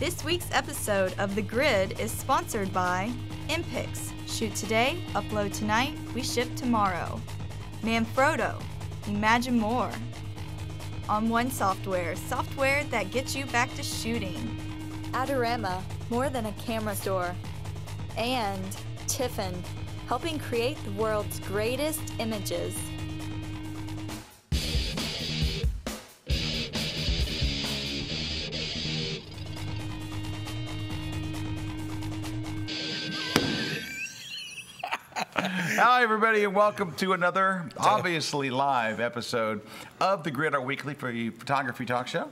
This week's episode of The Grid is sponsored by Impix. Shoot today, upload tonight, we ship tomorrow. Manfrotto. Imagine more. On One Software, software that gets you back to shooting. ADORAMA, more than a camera store. And Tiffin, helping create the world's greatest images. Hi, everybody, and welcome to another, obviously live episode of The Grid, our weekly photography talk show.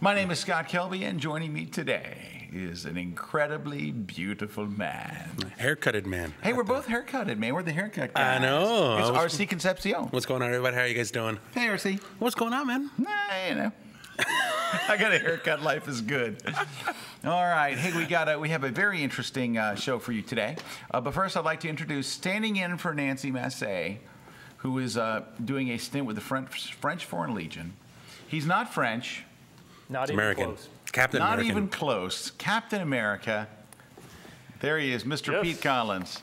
My name is Scott Kelby, and joining me today is an incredibly beautiful man. Haircutted man. Hey, we're both haircutted, man. We're the haircut guys. I know. It's RC Concepcion. What's going on, everybody? How are you guys doing? Hey, RC. What's going on, man? You know. I got a haircut. Life is good. All right. Hey, we have a very interesting show for you today. But first, I'd like to introduce standing in for Nancy Massé, who is doing a stint with the French Foreign Legion. He's not French. Not even American. close. Captain Not American. even close. Captain America. There he is, Mr. Yes. Pete Collins.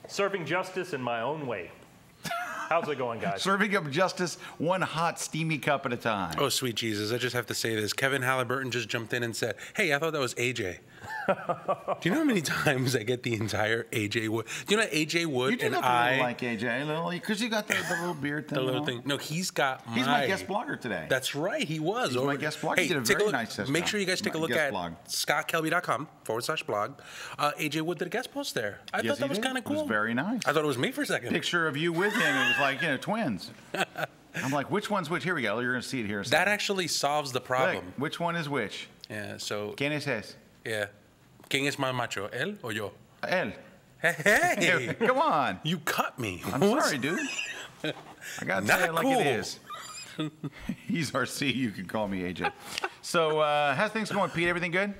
Serving justice in my own way. How's it going, guys? Serving up justice one hot, steamy cup at a time. Oh, sweet Jesus. I just have to say this. Kevin Halliburton just jumped in and said, hey, I thought that was AJ. Do you know how many times I get the entire AJ Wood? Do you know AJ Wood You do and look a little like AJ, because you got the little beard thing. the little thing. No, he's my guest blogger today. That's right, he was. He's my guest blogger. He did a take very look, nice test Make job. sure you guys take a My look guest at blog. scottkelby.com/blog. AJ Wood did a guest post there. I thought that was kind of cool. It was very nice. I thought it was me for a second. Picture of you with him. It was like, twins. I'm like, which one's which? Here we go. You're going to see it here. That actually solves the problem. Look, which one is which? Yeah, so... ¿Quién es ese? Yeah. ¿Quién es más macho, él o yo? Él. Hey, Come on. you cut me. I'm sorry, dude. I got to say it like it is. He's RC. You can call me AJ. So, how's things going, Pete? Everything good?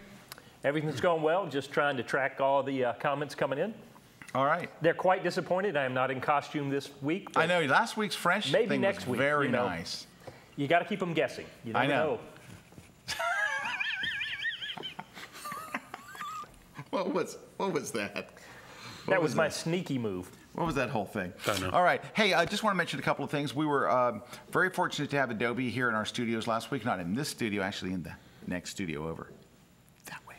Everything's going well. Just trying to track all the comments coming in. All right. They're quite disappointed I am not in costume this week. I know. Last week's French maybe thing next was week, very nice. You got to keep them guessing. You never I know. What was that? That was my sneaky move. What was that whole thing? Don't know. All right. Hey, I just want to mention a couple of things. We were very fortunate to have Adobe here in our studios last week. Not in this studio, actually in the next studio over that way.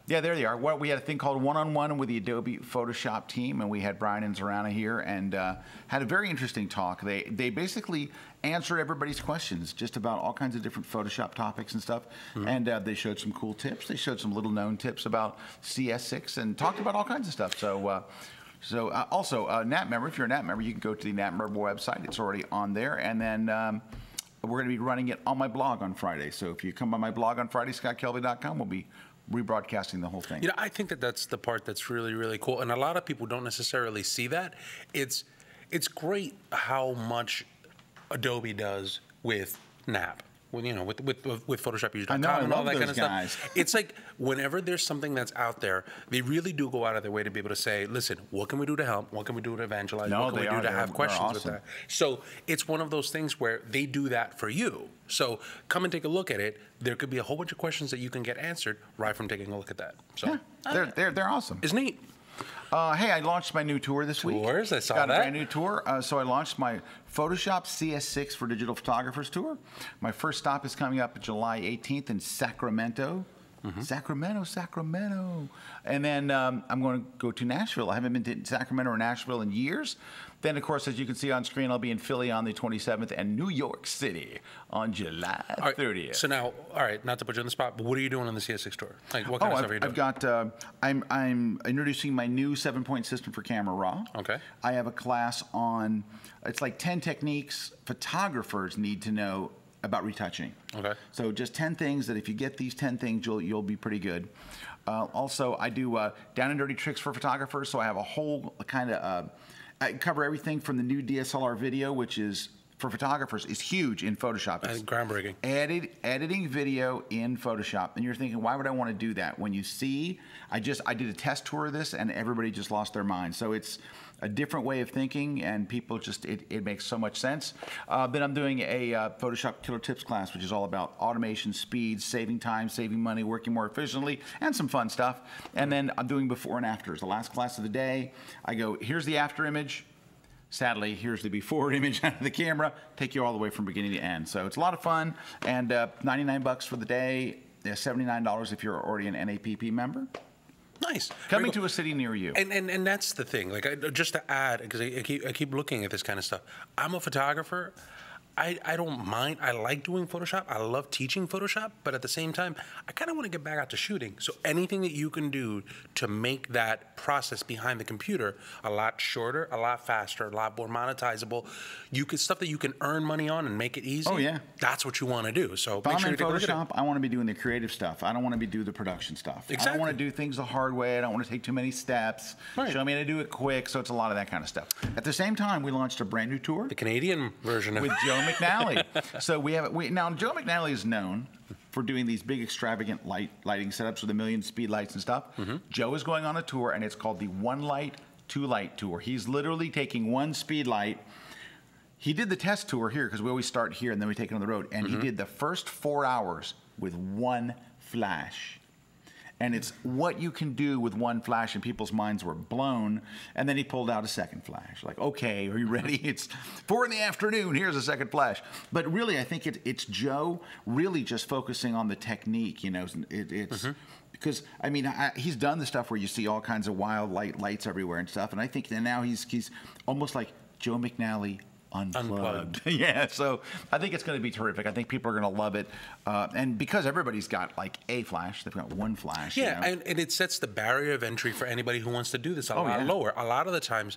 Yeah, there they are. We had a thing called One-on-One with the Adobe Photoshop team, and we had Brian and Zorana here, and had a very interesting talk. They basically answered everybody's questions just about all kinds of different Photoshop topics and stuff, and they showed some cool tips. They showed some little-known tips about CS6 and talked about all kinds of stuff. So also, NAT member, if you're a NAT member, you can go to the NAT member website. It's already on there, and then we're going to be running it on my blog on Friday. So if you come by my blog on Friday, scottkelby.com, we'll be rebroadcasting the whole thing. You know, I think that's the part that's really, really cool. And a lot of people don't necessarily see that. It's great how much Adobe does with NAP. With Photoshop User.com and all that kind of stuff. It's like whenever there's something that's out there, they really do go out of their way to be able to say, listen, what can we do to help? What can we do to evangelize? What can we do to have questions with that? So it's one of those things where they do that for you. So come and take a look at it. There could be a whole bunch of questions that you can get answered right from taking a look at that. So yeah, they're awesome. It's neat. Hey, I launched my new tour this week. I saw that. Got a brand new tour. So I launched my Photoshop CS6 for Digital Photographers tour. My first stop is coming up July 18th in Sacramento. Sacramento. And then I'm going to go to Nashville. I haven't been to Sacramento or Nashville in years. Then, of course, as you can see on screen, I'll be in Philly on the 27th and New York City on July 30th. So now, all right, not to put you on the spot, but what are you doing on the CS6 tour? Like, what kind of stuff are you doing? I've got, I'm introducing my new 7-point system for Camera Raw. Okay. I have a class on, it's like 10 techniques photographers need to know about retouching. Okay. So just 10 things that if you get these 10 things, you'll be pretty good. Also, I do down and dirty tricks for photographers. So I have a whole kind of, I cover everything from the new DSLR video, which is for photographers is huge in Photoshop. It's groundbreaking. Editing video in Photoshop. And you're thinking, why would I want to do that? When you see, I did a test tour of this and everybody just lost their mind. So it's a different way of thinking, and people just, it makes so much sense. Then I'm doing a Photoshop Killer Tips class, which is all about automation, speed, saving time, saving money, working more efficiently, and some fun stuff. And then I'm doing before and afters. The last class of the day, I go, here's the after image. Sadly, here's the before image out of the camera. Take you all the way from beginning to end. So it's a lot of fun, and $99 for the day, $79 if you're already an NAPP member. Nice. Coming to a city near you. And that's the thing. Like, just to add, because I keep looking at this kind of stuff. I'm a photographer. I don't mind. I like doing Photoshop. I love teaching Photoshop, but at the same time, I kind of want to get back out to shooting. So anything that you can do to make that process behind the computer a lot shorter, a lot faster, a lot more monetizable, stuff that you can earn money on and make it easy. Oh yeah, that's what you want to do. So if I'm in Photoshop, I want to be doing the creative stuff. I don't want to be doing the production stuff. Exactly. I don't want to do things the hard way. I don't want to take too many steps. Right. Show me how to do it quick. So it's a lot of that kind of stuff. At the same time, we launched a brand new tour. The Canadian version of with Joe McNally. So now Joe McNally is known for doing these big extravagant lighting setups with a million speed lights and stuff. Joe is going on a tour, and it's called the One Light, Two Light Tour. He's literally taking one speed light. He did the test tour here because we always start here and then we take it on the road. And he did the first 4 hours with one flash. And it's what you can do with one flash, and people's minds were blown. And then he pulled out a second flash. Like, okay, are you ready? It's 4 in the afternoon. Here's a second flash. But really, I think it's Joe really just focusing on the technique. You know, it's because I mean he's done the stuff where you see all kinds of wild lights everywhere and stuff. And I think that now he's almost like Joe McNally. Unplugged. Yeah, so I think it's going to be terrific. I think people are going to love it. And because everybody's got like a flash, they've got one flash. Yeah, you know? and it sets the barrier of entry for anybody who wants to do this a lot lower. A lot of the times,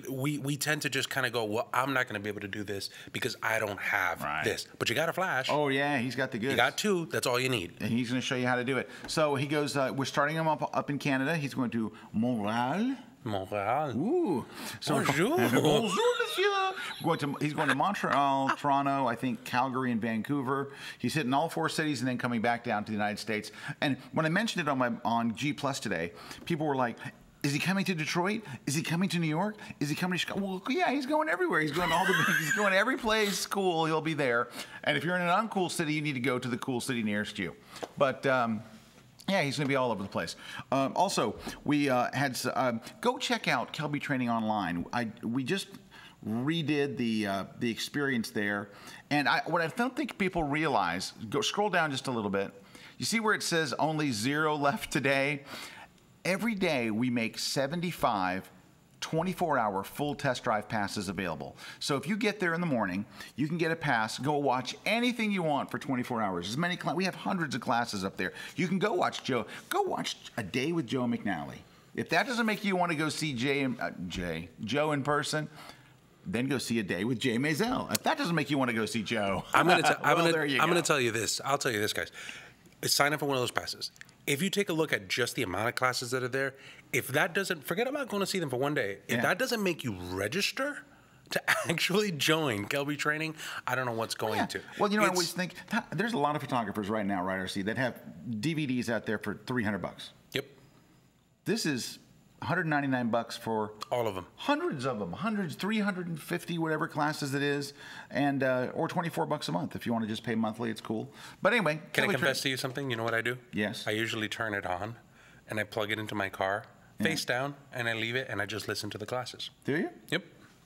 we tend to just kind of go, well, I'm not going to be able to do this because I don't have this. But you got a flash. Oh, yeah, he's got the goods. You got two. That's all you need. And he's going to show you how to do it. So he goes, we're starting him up in Canada. He's going to Montreal. Montreal. Ooh. So Bonjour. Bonjour, monsieur. He's going to Montreal, Toronto, I think Calgary and Vancouver. He's hitting all 4 cities and then coming back down to the United States. And when I mentioned it on G Plus today, people were like, is he coming to Detroit? Is he coming to New York? Is he coming to Chicago? Well, yeah, he's going everywhere. He's going to he's going to every place cool. He'll be there. And if you're in an uncool city, you need to go to the cool city nearest you. But yeah, he's going to be all over the place. Also, we go check out Kelby Training Online. We just redid the experience there, and what I don't think people realize. Scroll down just a little bit. You see where it says only 0 left today? Every day we make 75 24-hour full test drive passes available. So if you get there in the morning, you can get a pass, go watch anything you want for 24 hours. As many we have hundreds of classes up there. You can go watch a day with Joe McNally. If that doesn't make you want to go see Joe in person, then go see a day with Jay Maisel. If that doesn't make you want to go see Joe, I'm going to tell you this. I'll tell you this, guys. Sign up for one of those passes. If you take a look at just the amount of classes that are there, if that doesn't, forget about going to see them for one day. If that doesn't make you register to actually join Kelby Training, I don't know what's going to. Well, you know, I always think there's a lot of photographers right now, right, RC, that have DVDs out there for $300. Yep. This is $199 for all of them. Hundreds of them, 350 whatever classes it is, and or $24 a month if you want to just pay monthly. It's cool. But anyway, can I confess to you something? You know what I do? Yes. I usually turn it on, and I plug it into my car, face down, and I leave it, and I just listen to the classes. Do you? Yep.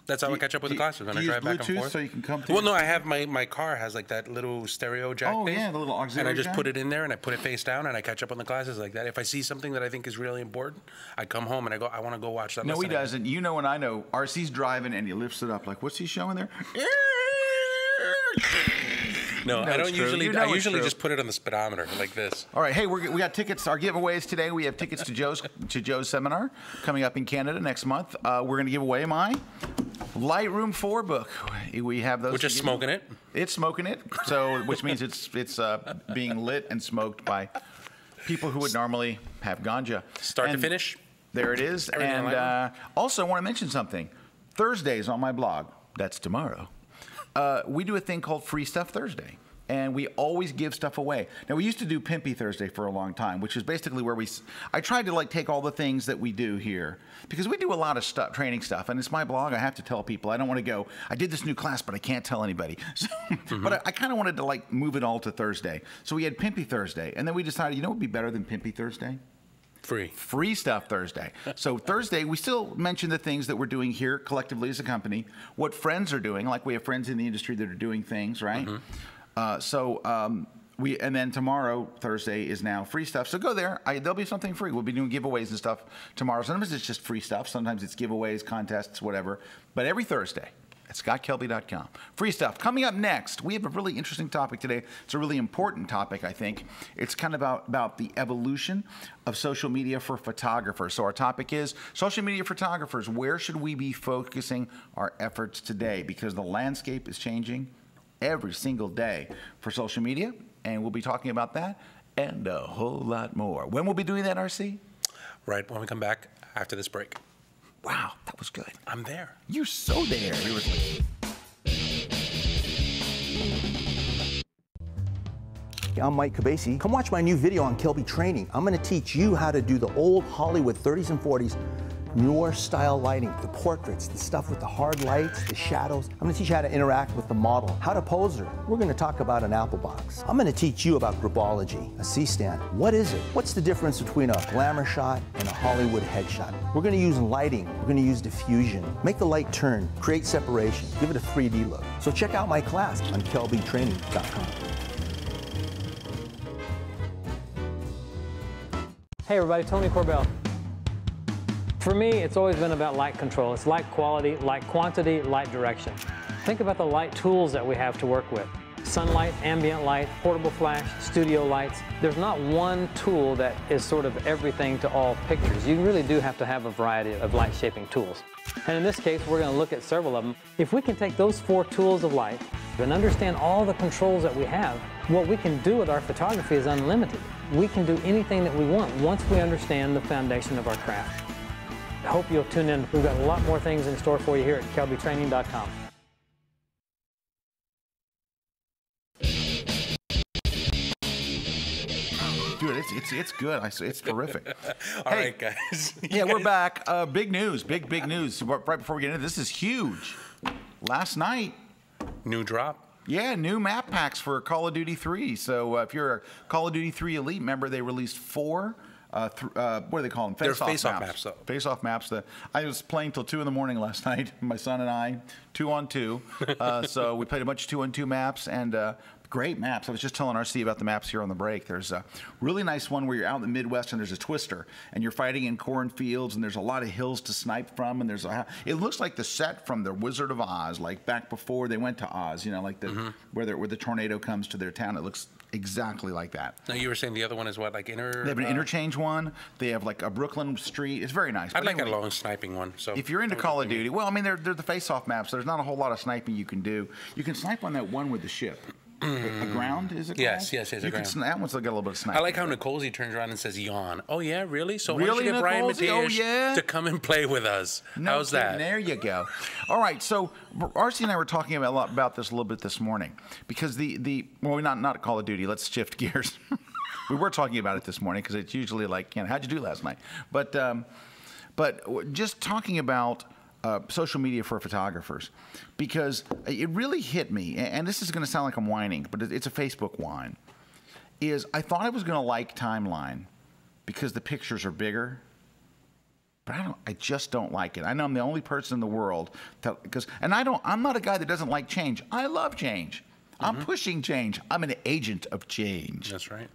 That's how I catch up with the classes when I drive back and forth. So you can come to well, no, I have my car has like that little stereo jack thing. Yeah, the little auxiliary and I just put it in there and I put it face down and I catch up on the classes like that. If I see something that I think is really important, I come home and I go, I want to go watch that. No, he doesn't. You know and I know. RC's driving and he lifts it up like, what's he showing there? No, I don't usually. I usually just put it on the speedometer like this. All right, hey, we got tickets. Our giveaways today. We have tickets to Joe's seminar coming up in Canada next month. We're going to give away my Lightroom 4 book. We have those. We're just smoking it. It's smoking it. So, which means it's being lit and smoked by people who would normally have ganja. Start to finish. There it is. And also, I want to mention something. Thursdays on my blog. That's tomorrow. we do a thing called Free Stuff Thursday. And we always give stuff away. Now, we used to do Pimpy Thursday for a long time, which is basically where I tried to like take all the things that we do here, because we do a lot of stuff, training stuff, and it's my blog. I have to tell people. I don't want to go, I did this new class, but I can't tell anybody. So, but I kind of wanted to like move it all to Thursday. So we had Pimpy Thursday, and then we decided, you know what would be better than Pimpy Thursday? Free Stuff Thursday. So Thursday, we still mention the things that we're doing here collectively as a company, what friends are doing, like we have friends in the industry that are doing things, right? And then tomorrow, Thursday, is now free stuff. So go there. There'll be something free. We'll be doing giveaways and stuff tomorrow. Sometimes it's just free stuff. Sometimes it's giveaways, contests, whatever. But every Thursday at scottkelby.com. Free stuff. Coming up next, we have a really interesting topic today. It's a really important topic, I think. It's kind of about the evolution of social media for photographers. So our topic is social media photographers. Where should we be focusing our efforts today? Because the landscape is changing every single day for social media, and we'll be talking about that and a whole lot more. When we'll be doing that, RC? Right when we come back after this break. Wow, that was good. I'm there. You're so there. I'm Mike Cabasi. Come watch my new video on Kelby Training. I'm going to teach you how to do the old Hollywood 30s and 40s NOIR style lighting, the portraits, the stuff with the hard lights, the shadows. I'm going to teach you how to interact with the model, how to pose her. We're going to talk about an apple box. I'm going to teach you about grapology, a C-stand. What is it? What's the difference between a glamour shot and a Hollywood headshot? We're going to use lighting. We're going to use diffusion. Make the light turn, create separation, give it a 3D look. So check out my class on kelbytraining.com. Hey everybody, Tony Corbell. For me, it's always been about light control. It's light quality, light quantity, light direction. Think about the light tools that we have to work with. Sunlight, ambient light, portable flash, studio lights. There's not one tool that is sort of everything to all pictures. You really do have to have a variety of light shaping tools. And in this case, we're going to look at several of them. If we can take those 4 tools of light and understand all the controls that we have, what we can do with our photography is unlimited. We can do anything that we want once we understand the foundation of our craft. I hope you'll tune in. We've got a lot more things in store for you here at kelbytraining.com. Dude, it's good. It's terrific. All right, guys. Yeah, we're back. Big news. Big news. Right before we get into this is huge. Last night. New drop. Yeah, new map packs for Call of Duty 3. So if you're a Call of Duty 3 Elite member, they released 4. What do they call them? Face-off maps. Though. Face-off maps. I was playing till 2 in the morning last night. My son and I, 2-on-2. So we played a bunch of 2-on-2 maps and great maps. I was just telling RC about the maps here on the break. There's a really nice one where you're out in the Midwest and there's a twister and you're fighting in cornfields and there's a lot of hills to snipe from and it looks like the set from the Wizard of Oz, like back before they went to Oz. You know, like where the tornado comes to their town. It looks exactly like that. Now you were saying the other one is what, like They have an interchange one. They have like a Brooklyn street. It's very nice. I'd like a long sniping one. So if you're into Call of Duty, well, I mean, they're the face-off maps. So there's not a whole lot of sniping you can do. You can snipe on that one with the ship. Aground, is it? Yes, Aground. That one's got a little bit of sniping. I like how Nicolesy turns around and says yawn. Oh yeah, really? So why don't really, you get Brian Mateus to come and play with us? No How's kidding. that? There you go. All right, so RC and I were talking a lot about this a little bit this morning because well, not Call of Duty. Let's shift gears. We were talking about it this morning because it's usually like, how'd you do last night? But just talking about social media for photographers, because it really hit me, and this is going to sound like I'm whining, but it's a Facebook whine, is I thought I was going to like Timeline because the pictures are bigger, but I just don't like it. I know I'm the only person in the world I'm not a guy that doesn't like change. I love change. I'm pushing change. I'm an agent of change. That's right.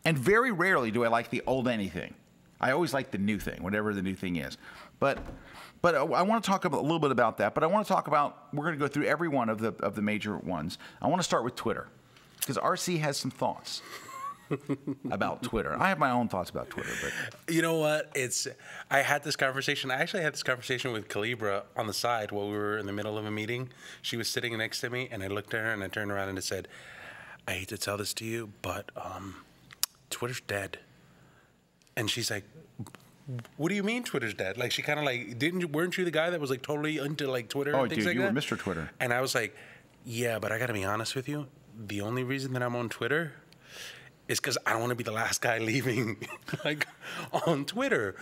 And very rarely do I like the old anything. I always like the new thing, whatever the new thing is. But I want to talk a little bit about that. But I want to talk about, we're going to go through every one of the major ones. I want to start with Twitter, because RC has some thoughts about Twitter. I have my own thoughts about Twitter. But you know what? I had this conversation. I actually had this conversation with Calibra on the side while we were in the middle of a meeting. She was sitting next to me, and I looked at her, and I turned around and I said, I hate to tell this to you, but Twitter's dead. And she's like, what do you mean Twitter's dead? Like, she kind of like, weren't you the guy that was like totally into like Twitter and things like that? Oh, dude, you were Mr. Twitter. And I was like, Yeah, but I got to be honest with you. The only reason that I'm on Twitter is because I don't want to be the last guy leaving, like, on Twitter.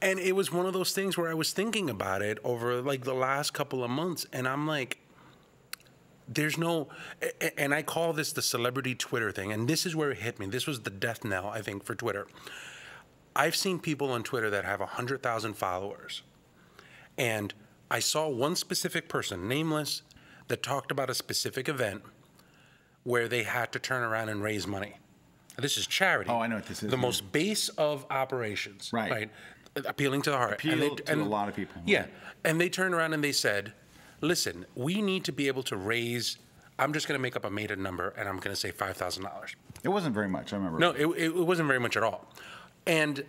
And it was one of those things where I was thinking about it over, like, the last couple of months, and I'm like, there's no, and I call this the celebrity Twitter thing, and this is where it hit me. This was the death knell, I think, for Twitter. I've seen people on Twitter that have 100,000 followers, and I saw one specific person, nameless, that talked about a specific event where they had to turn around and raise money. This is charity. Oh, I know what this is. The most base of operations. Right. Appealing to the heart. Appeal to a lot of people. Yeah. And they turned around and they said, listen, we need to be able to raise, I'm just going to make up a made-up number, and I'm going to say $5,000. It wasn't very much, I remember. No, it wasn't very much at all. And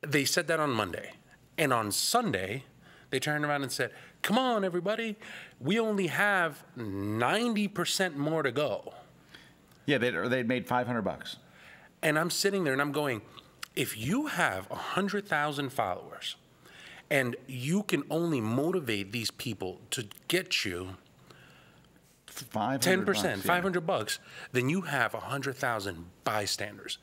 they said that on Monday. And on Sunday, they turned around and said, come on, everybody, we only have 90% more to go. Yeah, they'd made $500. And I'm sitting there and I'm going, if you have 100,000 followers and you can only motivate these people to get you 10%, $500, then you have 100,000 bystanders.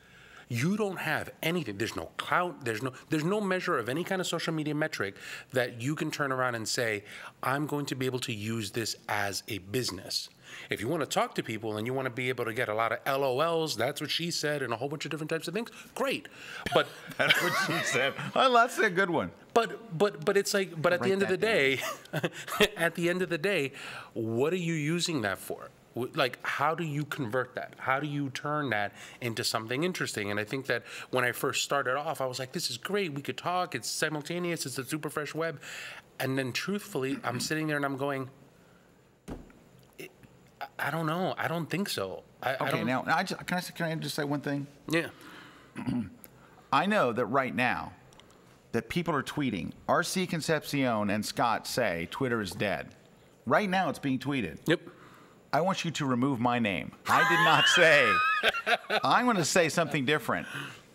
You don't have anything. There's no clout. There's no measure of any kind of social media metric that you can turn around and say, I'm going to be able to use this as a business. If you want to talk to people and you want to be able to get a lot of LOLs, that's what she said, and a whole bunch of different types of things, great. But that's what she said. Oh, that's a good one. But it's like, but at the end of the day, at the end of the day, what are you using that for? Like, how do you convert that? How do you turn that into something interesting? And I think that when I first started off, I was like, this is great. We could talk. It's simultaneous. It's a super fresh web. And then truthfully, I'm sitting there and I'm going, I don't know. I don't think so. Can I just say one thing? Yeah. I know that right now that people are tweeting, RC Concepcion and Scott say Twitter is dead. Right now it's being tweeted. Yep. I want you to remove my name. I did not say. I'm going to say something different.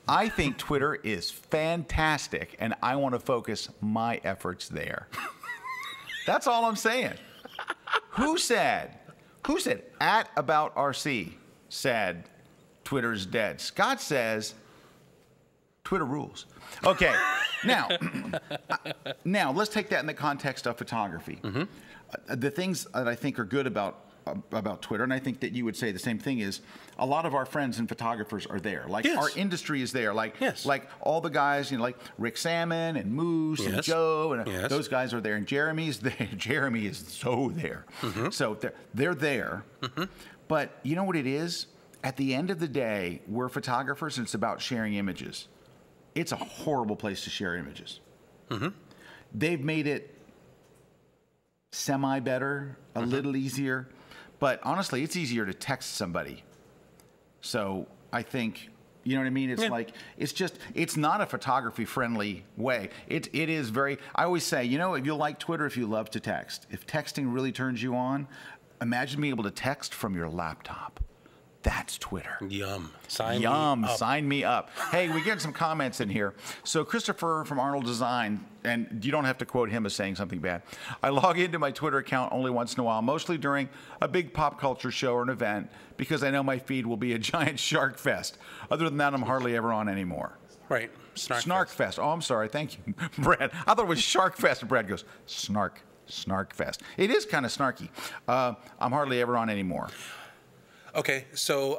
I think Twitter is fantastic, and I want to focus my efforts there. That's all I'm saying. Who said @AboutRC said Twitter's dead? Scott says Twitter rules. Okay, now let's take that in the context of photography. Mm-hmm. The things that I think are good about Twitter, and I think that you would say the same thing, is a lot of our friends and photographers are there. Like, yes. Our industry is there. Like, yes. Like all the guys, like Rick Salmon and Moose yes. and Joe, and yes. those guys are there. And Jeremy's there. Jeremy is so there. Mm-hmm. So they're there. Mm-hmm. But you know what it is? At the end of the day, we're photographers, and it's about sharing images. It's a horrible place to share images. Mm-hmm. They've made it semi-better, a little easier. But honestly, it's easier to text somebody. So I think, you know what I mean? It's like, it's not a photography-friendly way. It is very, I always say, if you like Twitter, if you love to text, if texting really turns you on, imagine being able to text from your laptop. That's Twitter. Yum. Sign me up. Hey, we get some comments in here. So Christopher from Arnold Design, and you don't have to quote him as saying something bad. I log into my Twitter account only once in a while, mostly during a big pop culture show or an event, because I know my feed will be a giant shark fest. Other than that, I'm hardly ever on anymore. Right. Snark fest. Oh, I'm sorry. Thank you, Brad. I thought it was Shark Fest. And Brad goes, Snark Fest. It is kind of snarky. I'm hardly ever on anymore. Okay, so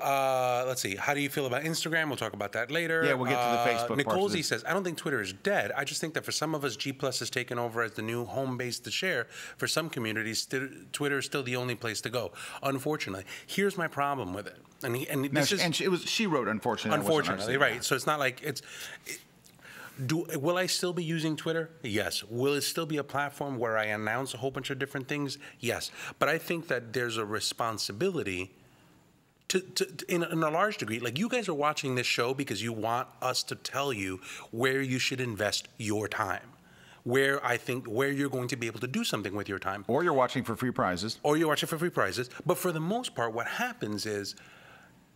let's see. How do you feel about Instagram? We'll talk about that later. Yeah, we'll get to the Facebook part. Nicole Z says, I don't think Twitter is dead. I just think that for some of us, G+ has taken over as the new home base to share. For some communities, Twitter is still the only place to go. Unfortunately, here's my problem with it. She wrote, unfortunately. Unfortunately, right. So it's not like it's. Will I still be using Twitter? Yes. Will it still be a platform where I announce a whole bunch of different things? Yes. But I think that there's a responsibility. In a large degree, like, you guys are watching this show because you want us to tell you where you should invest your time, where you're going to be able to do something with your time. Or you're watching for free prizes. But for the most part, what happens is,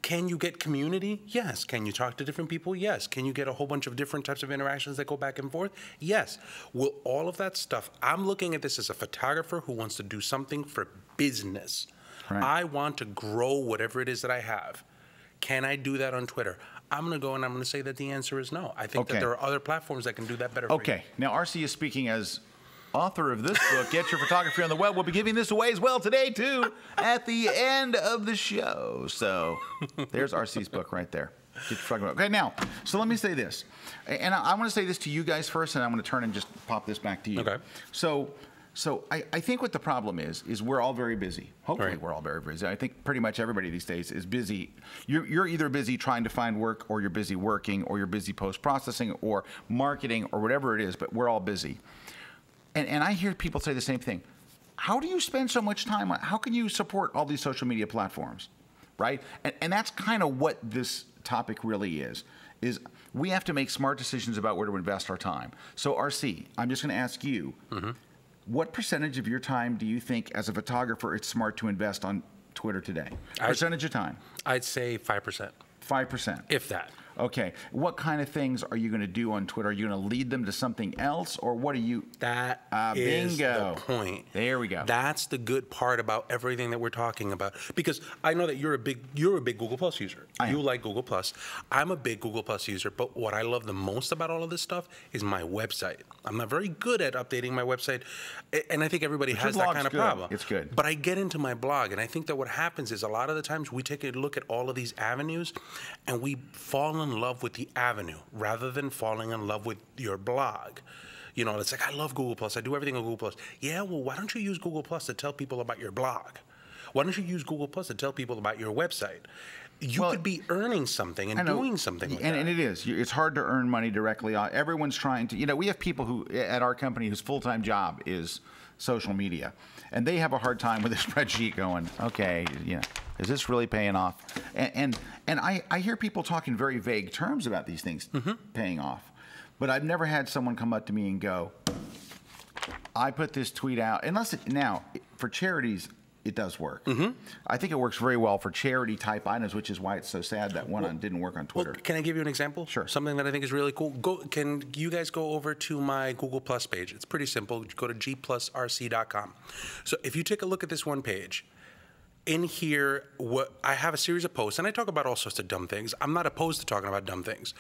can you get community? Yes. Can you talk to different people? Yes. Can you get a whole bunch of different types of interactions that go back and forth? Yes. Will all of that stuff, I'm looking at this as a photographer who wants to do something for business. Right. I want to grow whatever it is that I have. Can I do that on Twitter? I'm going to go and I'm going to say that the answer is no. I think that there are other platforms that can do that better for you. Okay. Now, RC is speaking as author of this book, Get Your Photography on the Web. We'll be giving this away as well today, too, at the end of the show. So there's RC's book right there. Get Your Photography. Okay, now, so let me say this. And I want to say this to you guys first, and I'm going to turn and just pop this back to you. Okay. So I think what the problem is we're all very busy. Hopefully Right. we're all very busy. I think pretty much everybody these days is busy. You're either busy trying to find work, or you're busy working, or you're busy post-processing, or marketing, or whatever it is, but we're all busy. And I hear people say the same thing. How do you spend so much time on, how can you support all these social media platforms, right? And that's kind of what this topic really is we have to make smart decisions about where to invest our time. So RC, I'm just going to ask you, what percentage of your time do you think, as a photographer, it's smart to invest on Twitter today? Percentage of time? I'd say 5%. 5%. If that. Okay. What kind of things are you going to do on Twitter? Are you going to lead them to something else, or what are you? That is bingo. the point. There we go. That's the good part about everything that we're talking about. Because I know that you're a big Google Plus user. You like Google Plus. I'm a big Google Plus user. But what I love the most about all of this stuff is my website. I'm not very good at updating my website, and I think everybody has that kind of problem. It's good. But I get into my blog, and I think that what happens is a lot of the times we take a look at all of these avenues, and we fall in love with the avenue rather than falling in love with your blog. You know, it's like, I love Google Plus. I do everything on Google Plus. Yeah, well, why don't you use Google Plus to tell people about your blog? Why don't you use Google Plus to tell people about your website? You could be earning something and doing something with that. And it is. It's hard to earn money directly. Everyone's trying to, we have people who, at our company, whose full-time job is social media. And they have a hard time with a spreadsheet going, okay, is this really paying off? And I hear people talk in very vague terms about these things paying off. But I've never had someone come up to me and go, I put this tweet out. Now, for charities, it does work. I think it works very well for charity type items, which is why it's so sad that one didn't work on Twitter. Well, can I give you an example? Sure. Something that I think is really cool. Can you guys go over to my Google Plus page? It's pretty simple. Go to gplusrc.com. So if you take a look at this one page, in here, I have a series of posts, and I talk about all sorts of dumb things. I'm not opposed to talking about dumb things.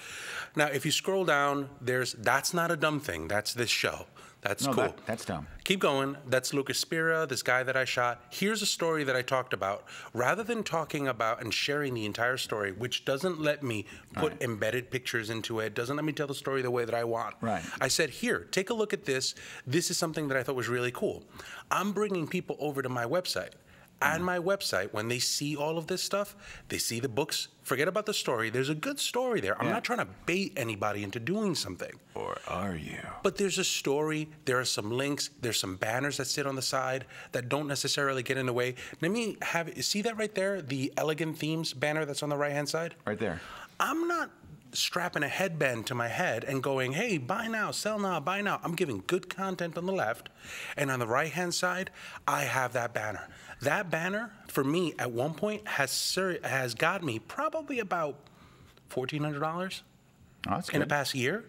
Now, if you scroll down, that's not a dumb thing. That's this show. That's cool. That's dumb. Keep going. That's Lucas Spira, this guy that I shot. Here's a story that I talked about. Rather than talking about and sharing the entire story, which doesn't let me put embedded pictures into it, doesn't let me tell the story the way that I want. Right. I said, here, take a look at this. This is something that I thought was really cool. I'm bringing people over to my website. On my website, when they see all of this stuff, they see the books. Forget about the story. There's a good story there. I'm not trying to bait anybody into doing something. Or are you? But there's a story. There are some links. There's some banners that sit on the side that don't necessarily get in the way. Let me see that right there, the Elegant Themes banner that's on the right-hand side? Right there. I'm not strapping a headband to my head and going, hey, buy now, sell now, buy now. I'm giving good content on the left, and on the right-hand side, I have that banner. That banner, for me, at one point, has got me probably about $1,400 in the past year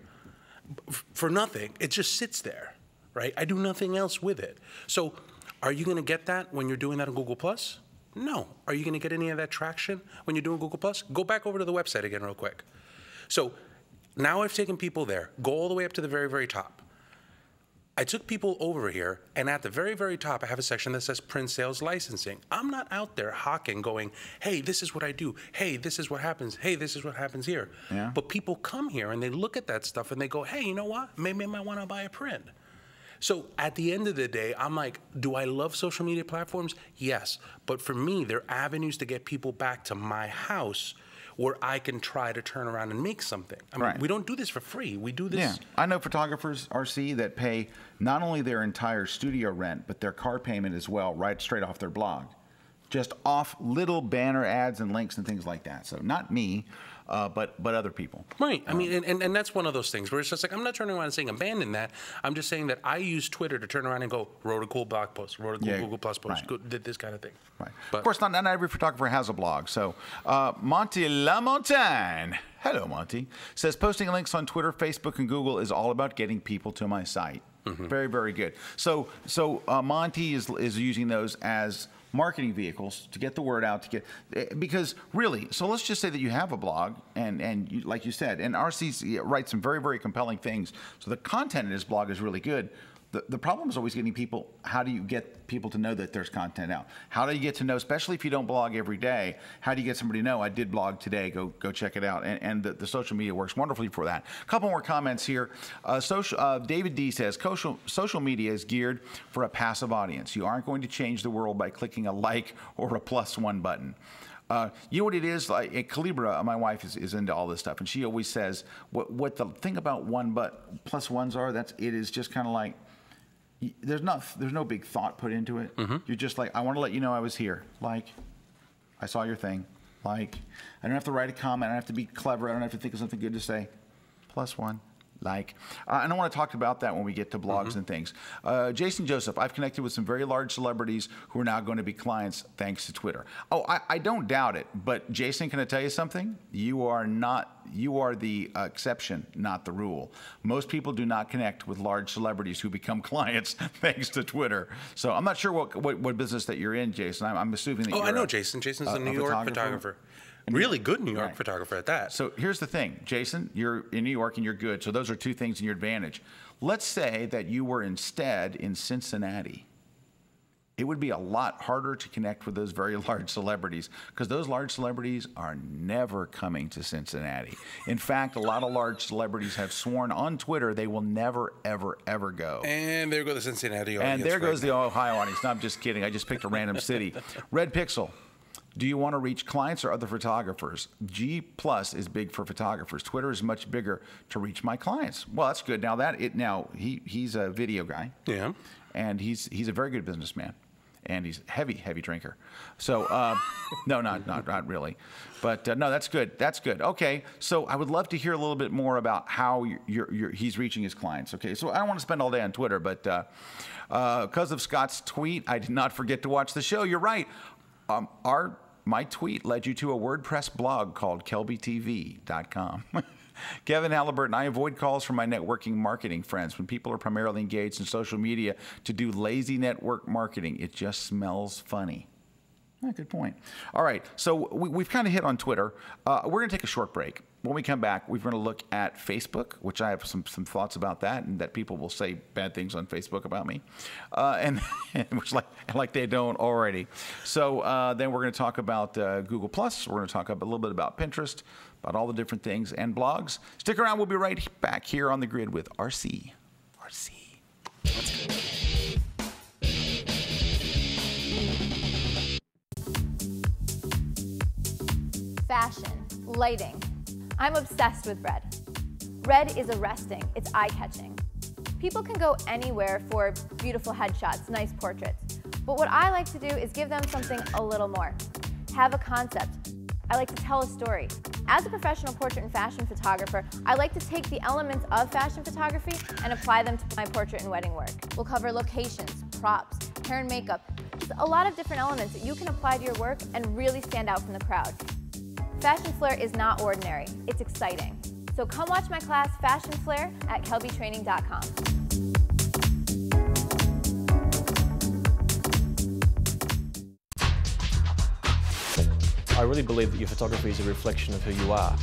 for nothing. It just sits there, right? I do nothing else with it. So are you going to get that when you're doing that on Google+? No. Are you going to get any of that traction when you're doing Google+? Go back over to the website again real quick. So now I've taken people there. Go all the way up to the very, very top. I took people over here, and at the very, very top, I have a section that says print sales licensing. I'm not out there hawking going, hey, this is what I do. Hey, this is what happens. Hey, this is what happens here. Yeah. But people come here, and they look at that stuff, and they go, hey, you know what? Maybe I might want to buy a print. So at the end of the day, I'm like, do I love social media platforms? Yes. But for me, they're avenues to get people back to my house where I can try to turn around and make something. I mean, we don't do this for free. We do this. Yeah, I know photographers, RC, that pay not only their entire studio rent, but their car payment as well, right straight off their blog. Just off little banner ads and links and things like that. So not me, but other people. Right. I mean, and that's one of those things where it's just like, I'm not turning around and saying abandon that. I'm just saying that I use Twitter to turn around and go, wrote a cool blog post, wrote a cool Google Plus post, did this kind of thing. Right. But, of course, not every photographer has a blog. So Monty Lamontagne, hello, Monty, says posting links on Twitter, Facebook, and Google is all about getting people to my site. Very, very good. So Monty is using those as marketing vehicles to get the word out, because really, so let's just say that you have a blog, and you, like you said, and RC writes some very, very compelling things. So the content in his blog is really good. The problem is always getting people, how do you get people to know that there's content out? How do you get to know, especially if you don't blog every day, how do you get somebody to know, I did blog today, go check it out? And the social media works wonderfully for that. A couple more comments here. David D says, social media is geared for a passive audience. You aren't going to change the world by clicking a like or a +1 button. You know what it is? Like Calibra, my wife is into all this stuff, and she always says, what the thing about +1s are, it is just kind of like, there's no big thought put into it. You're just like, I want to let you know I was here. Like, I saw your thing. Like, I don't have to write a comment. I don't have to be clever. I don't have to think of something good to say. +1. Like, and I want to talk about that when we get to blogs and things. Jason Joseph, I've connected with some very large celebrities who are now going to be clients thanks to Twitter. Oh, I don't doubt it. But Jason, can I tell you something? You are the exception, not the rule. Most people do not connect with large celebrities who become clients thanks to Twitter. So I'm not sure what business that you're in, Jason. I'm assuming that I know Jason. Jason's a New York photographer. Really good New York photographer at that. So here's the thing, Jason, you're in New York and you're good. So those are two things in your advantage. Let's say that you were instead in Cincinnati. It would be a lot harder to connect with those very large celebrities, because those large celebrities are never coming to Cincinnati. In fact, a lot of large celebrities have sworn on Twitter they will never, ever, ever go. And there goes the Cincinnati audience. And there goes the Ohio audience. No, I'm just kidding. I just picked a random city. Red Pixel. Do you want to reach clients or other photographers? G+ is big for photographers. Twitter is much bigger to reach my clients. Well, that's good. Now he's a video guy. Yeah. And he's a very good businessman. And he's heavy drinker. So no, not really. But no, that's good. That's good. Okay. So I would love to hear a little bit more about how he's reaching his clients. Okay. So I don't want to spend all day on Twitter, but because of Scott's tweet, I did not forget to watch the show. You're right. My tweet led you to a WordPress blog called kelbytv.com. Kevin Halliburton, I avoid calls from my networking marketing friends when people are primarily engaged in social media to do lazy network marketing. It just smells funny. Good point. All right, so we've kind of hit on Twitter. We're going to take a short break. When we come back, we're going to look at Facebook, which I have some thoughts about that, and that people will say bad things on Facebook about me, and which like they don't already. So then we're going to talk about Google+. We're going to talk a little bit about Pinterest, about all the different things and blogs. Stick around. We'll be right back here on The Grid with RC. Let's go. Fashion, lighting. I'm obsessed with red. Red is arresting, it's eye-catching. People can go anywhere for beautiful headshots, nice portraits. But what I like to do is give them something a little more. Have a concept. I like to tell a story. As a professional portrait and fashion photographer, I like to take the elements of fashion photography and apply them to my portrait and wedding work. We'll cover locations, props, hair and makeup, just a lot of different elements that you can apply to your work and really stand out from the crowd. Fashion Flair is not ordinary, it's exciting. So come watch my class, Fashion Flair, at kelbytraining.com. I really believe that your photography is a reflection of who you are.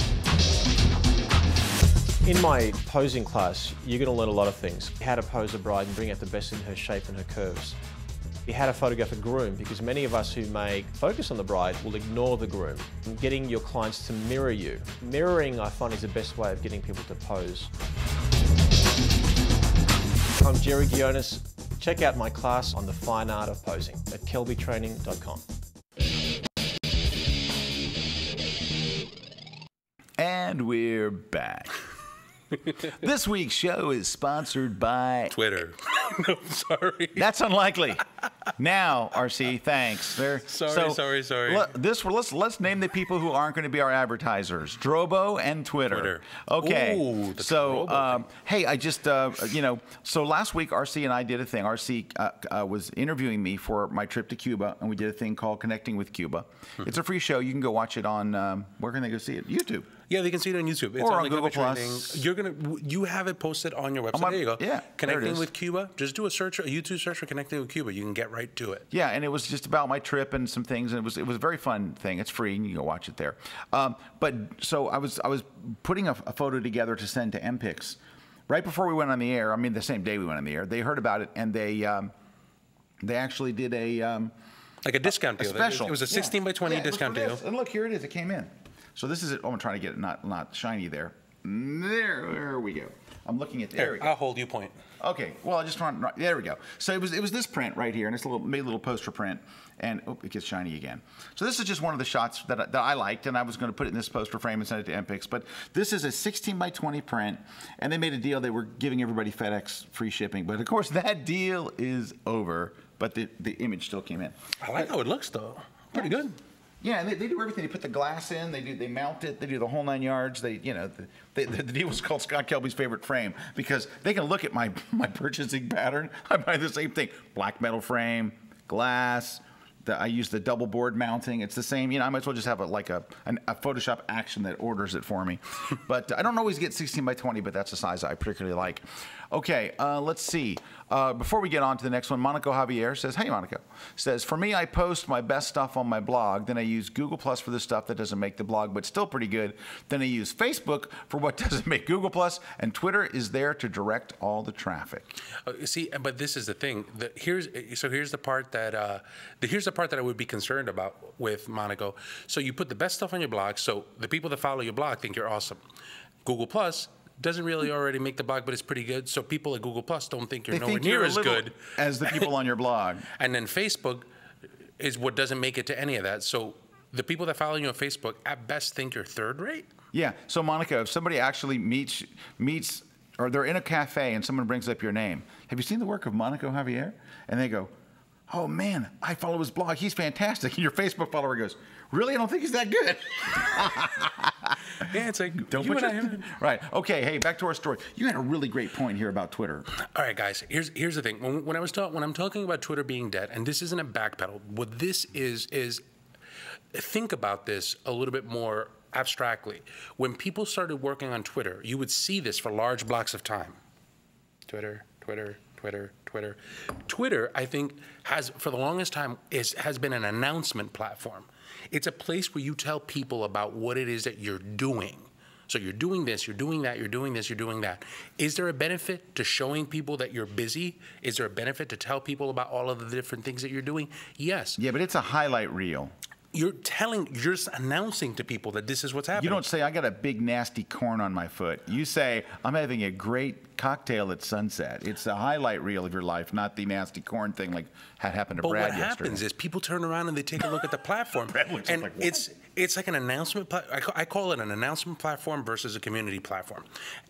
In my posing class, you're going to learn a lot of things. How to pose a bride and bring out the best in her shape and her curves. How to photograph a groom, because many of us who may focus on the bride will ignore the groom. Getting your clients to mirror you. Mirroring, I find, is the best way of getting people to pose. I'm Jerry Gionis. Check out my class on the fine art of posing at kelbytraining.com. And we're back. This week's show is sponsored by Twitter. No, sorry. That's unlikely. Now, RC, thanks. Sorry. Let's name the people who aren't going to be our advertisers: Drobo and Twitter. Okay. Ooh, so, hey, I just so last week RC and I did a thing. RC was interviewing me for my trip to Cuba, and we did a thing called Connecting with Cuba. It's a free show. You can go watch it on where can they go see it? YouTube. Yeah, they can see it on YouTube. It's or on Google+. You have it posted on your website. There you go. Yeah. Connecting with Cuba. Just do a YouTube search for Connecting with Cuba. You can get right to it. Yeah, and it was just about my trip and some things, and it was a very fun thing. It's free, and you can go watch it there. But so I was putting a photo together to send to MPix right before we went on the air. I mean, the same day we went on the air. They heard about it, and they actually did like a discount deal. Special. It was a 16 by 20 discount deal. And look, here it is. It came in. So this is it. Oh, I'm trying to get it not shiny there. There we go. I'm looking at there. We go. I'll hold you point. Okay. Well, I just want there we go. So it was this print right here, and it's made a little poster print, and it gets shiny again. So this is just one of the shots that I liked, and I was going to put it in this poster frame and send it to MPix. But this is a 16 by 20 print, and they made a deal. They were giving everybody FedEx free shipping, but of course that deal is over. But the image still came in. I like how it looks though. Pretty good. Yeah, and they do everything. They put the glass in. They mount it. They do the whole 9 yards. The deal was called Scott Kelby's favorite frame because they can look at my purchasing pattern. I buy the same thing: black metal frame, glass. I use the double board mounting. It's the same. I might as well just have a Photoshop action that orders it for me. But I don't always get 16 by 20, but that's a size I particularly like. Okay, let's see. Before we get on to the next one, Monaco Javier says, hey, Monaco, says, for me, I post my best stuff on my blog. Then I use Google Plus for the stuff that doesn't make the blog, but still pretty good. Then I use Facebook for what doesn't make Google Plus, and Twitter is there to direct all the traffic. See, but this is the thing. Here's the part that I would be concerned about with Monaco. So you put the best stuff on your blog, so the people that follow your blog think you're awesome. Google Plus doesn't really already make the blog, but it's pretty good. So people at Google Plus don't think you're nowhere near as good as the people on your blog. And then Facebook is what doesn't make it to any of that. So the people that follow you on Facebook at best think you're third rate. Yeah. So Monica, if somebody actually meets, or they're in a cafe and someone brings up your name, have you seen the work of Monaco Javier? And they go, oh man, I follow his blog. He's fantastic. And your Facebook follower goes, really? I don't think he's that good. Yeah, it's like, don't put your... Right. Okay. Hey, back to our story. You had a really great point here about Twitter. All right, guys. Here's the thing. When I'm talking about Twitter being dead, and this isn't a backpedal, what this is think about this a little bit more abstractly. When people started working on Twitter, you would see this for large blocks of time. Twitter, Twitter, Twitter, Twitter. Twitter, I think, for the longest time, has been an announcement platform. It's a place where you tell people about what it is that you're doing. So you're doing this, you're doing that, you're doing this, you're doing that. Is there a benefit to showing people that you're busy? Is there a benefit to tell people about all of the different things that you're doing? Yes. Yeah, but it's a highlight reel. You're just announcing to people that this is what's happening. You don't say, I got a big nasty corn on my foot. You say, I'm having a great cocktail at sunset. It's a highlight reel of your life, not the nasty corn thing like had happened to Brad yesterday. But what happens is people turn around and they take a look at the platform. And like, it's like an announcement. I call it an announcement platform versus a community platform.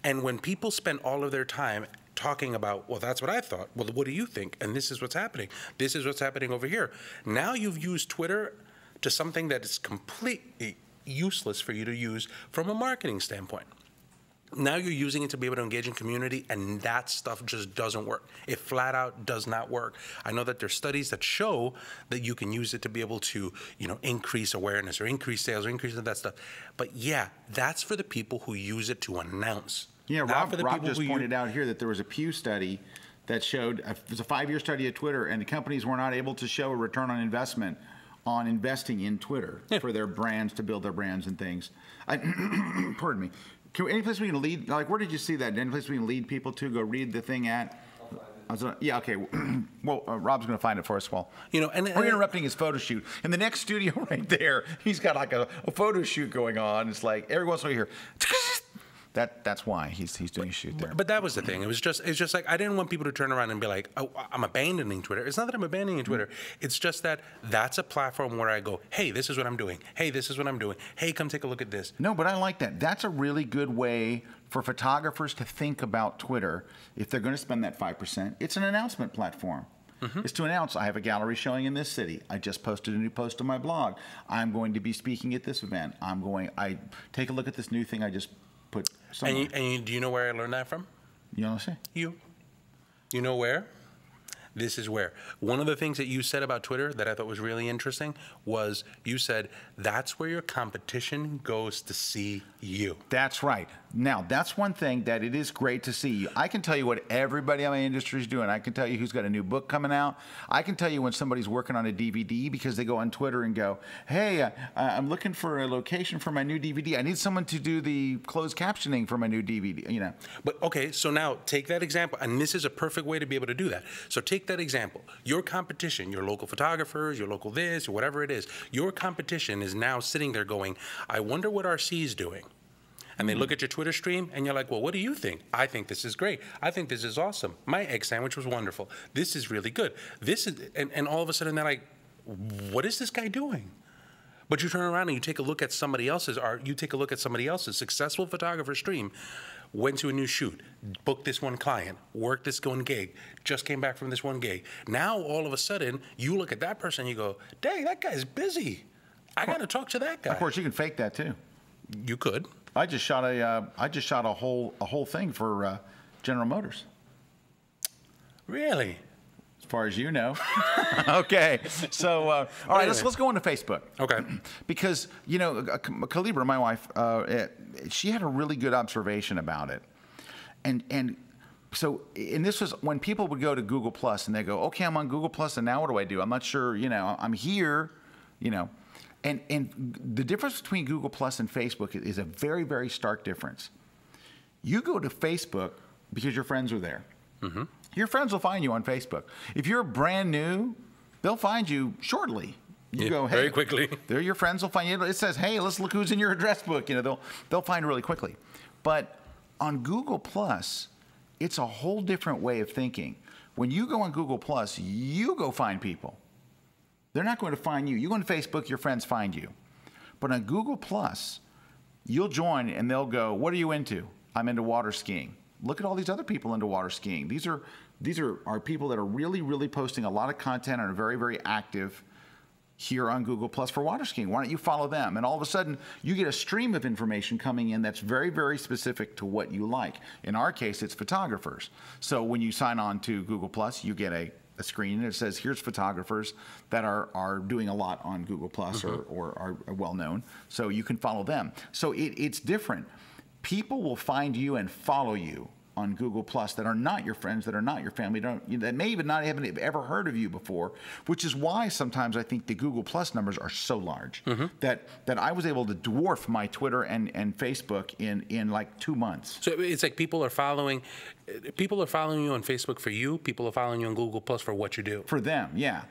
And when people spend all of their time talking about, well, that's what I thought. Well, what do you think? And this is what's happening. This is what's happening over here. Now you've used Twitter to something that is completely useless for you to use from a marketing standpoint. Now you're using it to be able to engage in community, and that stuff just doesn't work. It flat out does not work. I know that there's studies that show that you can use it to be able to, increase awareness or increase sales or increase that stuff. But yeah, that's for the people who use it to announce. Yeah, Rob just pointed out here that there was a Pew study that showed, it was a 5-year study of Twitter, and the companies were not able to show a return on investment on investing in Twitter for their brands, to build their brands and things. Pardon me. Any place we can lead, like where did you see that? Any place we can lead people to go read the thing at? Yeah, okay. Well, Rob's going to find it for us. Well, we're interrupting his photo shoot. In the next studio right there, he's got like a photo shoot going on. It's like every once in a while you hear, that's why he's doing a shoot there. But that was the thing. It's just like I didn't want people to turn around and be like, oh, I'm abandoning Twitter. It's not that I'm abandoning Twitter. It's just that that's a platform where I go, hey, this is what I'm doing. Hey, this is what I'm doing. Hey, come take a look at this. No, but I like that. That's a really good way for photographers to think about Twitter. If they're going to spend that 5%, it's an announcement platform. It's to announce, I have a gallery showing in this city. I just posted a new post on my blog. I'm going to be speaking at this event. I take a look at this new thing I just put somewhere. And do you know where I learned that from? You want to say? You know where? this is where. One of the things that you said about Twitter that I thought was really interesting was you said that's where your competition goes to see you. That's right. Now, that's one thing that it is great to see. I can tell you what everybody in my industry is doing. I can tell you who's got a new book coming out. I can tell you when somebody's working on a DVD because they go on Twitter and go, hey, I'm looking for a location for my new DVD. I need someone to do the closed captioning for my new DVD, you know. But okay, so now take that example, and this is a perfect way to be able to do that. So take that example. Your competition, your local photographers, your local this, or whatever it is, your competition is now sitting there going, I wonder what RC is doing. And they look at your Twitter stream, and you're like, well, what do you think? I think this is great. I think this is awesome. My egg sandwich was wonderful. This is really good. This is, and all of a sudden they're like, what is this guy doing? But you turn around and you take a look at somebody else's art, you take a look at somebody else's successful photographer stream, went to a new shoot, booked this one client, worked this one gig, just came back from this one gig. Now, all of a sudden, you look at that person and you go, dang, that guy's busy. I got to talk to that guy. Of course, you can fake that too. You could. I just shot a whole thing for General Motors. Really? As far as you know. Okay. So all right, let's go into Facebook. Okay. Because you know, Calibra, my wife, she had a really good observation about it, and so this was when people would go to Google Plus and they go, okay, I'm on Google Plus, and now what do I do? I'm not sure. You know, I'm here. You know. And the difference between Google Plus and Facebook is a very, very stark difference. You go to Facebook because your friends are there. Mm-hmm. Your friends will find you on Facebook. If you're brand new, they'll find you shortly. You go, hey, very quickly. They're your friends will find you. It says, hey, let's look who's in your address book. You know, they'll find really quickly. But on Google Plus, it's a whole different way of thinking. When you go on Google Plus, you go find people. They're not going to find you. You go on Facebook, your friends find you. But on Google Plus, you'll join and they'll go, what are you into? I'm into water skiing. Look at all these other people into water skiing. These are people that are really, really posting a lot of content and are very, very active here on Google Plus for water skiing. Why don't you follow them? And all of a sudden, you get a stream of information coming in that's very, very specific to what you like. In our case, it's photographers. So when you sign on to Google Plus, you get a screen that says here's photographers that are doing a lot on Google Plus or are well known, so you can follow them. So it's different. People will find you and follow you on Google Plus that are not your friends, that are not your family, that may even not have ever heard of you before, which is why sometimes I think the Google Plus numbers are so large that I was able to dwarf my Twitter and Facebook in like 2 months. So it's like people are following you on Facebook for you, people are following you on Google Plus for what you do. For them, yeah.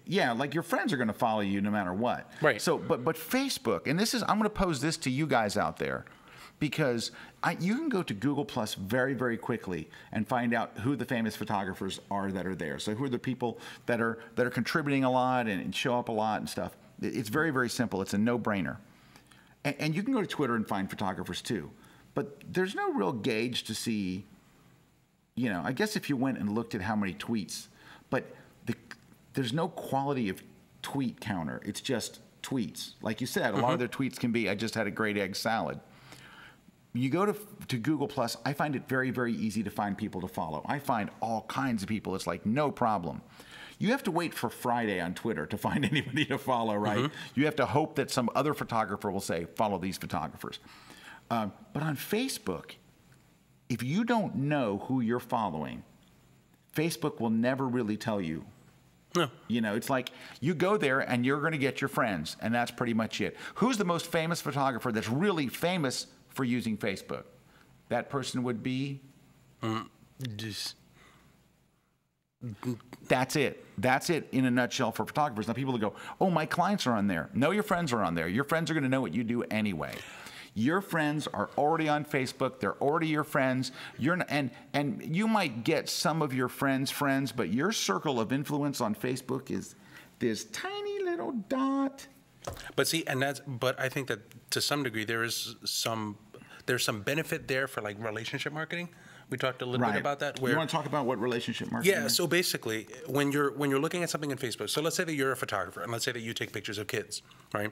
Yeah, like your friends are going to follow you no matter what. Right. So, but Facebook, and I'm going to pose this to you guys out there, because you can go to Google Plus very, very quickly and find out who the famous photographers are that are there. So who are the people that are contributing a lot and show up a lot and stuff. It's very, very simple. It's a no-brainer. And you can go to Twitter and find photographers too. But there's no real gauge to see, you know, I guess if you went and looked at how many tweets, but there's no quality of tweet counter. It's just tweets. Like you said, a lot of their tweets can be, I just had a great egg salad. You go to Google Plus, I find it very, very easy to find people to follow. I find all kinds of people. It's like no problem. You have to wait for Friday on Twitter to find anybody to follow, right? You have to hope that some other photographer will say, follow these photographers. But on Facebook, if you don't know who you're following, Facebook will never really tell you. No. You know, it's like you go there and you're going to get your friends, and that's pretty much it. Who's the most famous photographer that's really famous for using Facebook? That person would be that's it. That's it in a nutshell for photographers. Now people will go, oh, my clients are on there. No, your friends are on there. Your friends are going to know what you do anyway. Your friends are already on Facebook. They're already your friends. And you might get some of your friends' friends, but your circle of influence on Facebook is this tiny little dot. But see, but I think that to some degree there's some benefit there for like relationship marketing. We talked a little bit about that. You want to talk about what relationship marketing is? So basically, when you're looking at something on Facebook, so let's say that you're a photographer, and let's say that you take pictures of kids, right?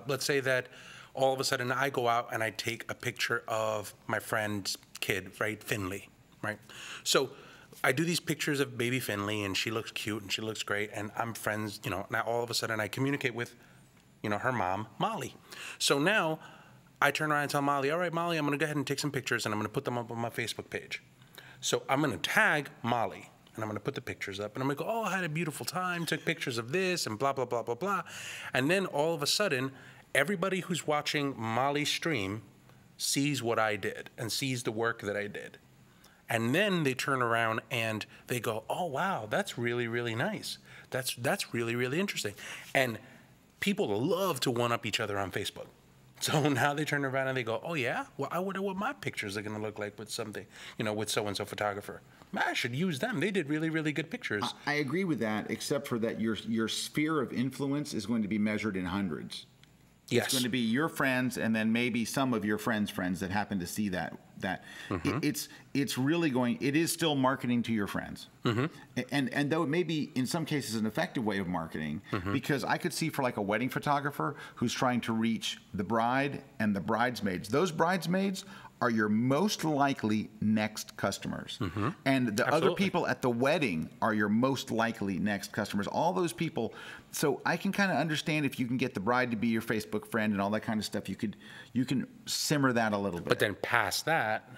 Let's say that all of a sudden I go out and I take a picture of my friend's kid, right, Finley, right? So I do these pictures of baby Finley, and she looks cute and she looks great, and I'm friends, you know. Now all of a sudden I communicate with, you know, her mom, Molly. So now I turn around and tell Molly, all right, Molly, I'm going to go ahead and take some pictures and I'm going to put them up on my Facebook page. So I'm going to tag Molly and I'm going to put the pictures up and I'm going to go, oh, I had a beautiful time, took pictures of this and blah, blah, blah, blah, blah. And then all of a sudden, everybody who's watching Molly's stream sees what I did and sees the work that I did. And then they turn around and they go, oh, wow, that's really, really nice. That's really, really interesting. And people love to one-up each other on Facebook. So now they turn around and they go, oh, yeah? Well, I wonder what my pictures are going to look like with something, you know, with so-and-so photographer. I should use them. They did really, really good pictures. I agree with that, except for that your sphere of influence is going to be measured in hundreds. Yes. It's going to be your friends and then maybe some of your friends' friends that happen to see that. It's really going, it is still marketing to your friends. And though it may be in some cases an effective way of marketing, because I could see for like a wedding photographer who's trying to reach the bride and the bridesmaids, those bridesmaids are your most likely next customers. And the other people at the wedding are your most likely next customers. All those people. So I can kind of understand if you can get the bride to be your Facebook friend and all that kind of stuff, you can simmer that a little bit. But then past that,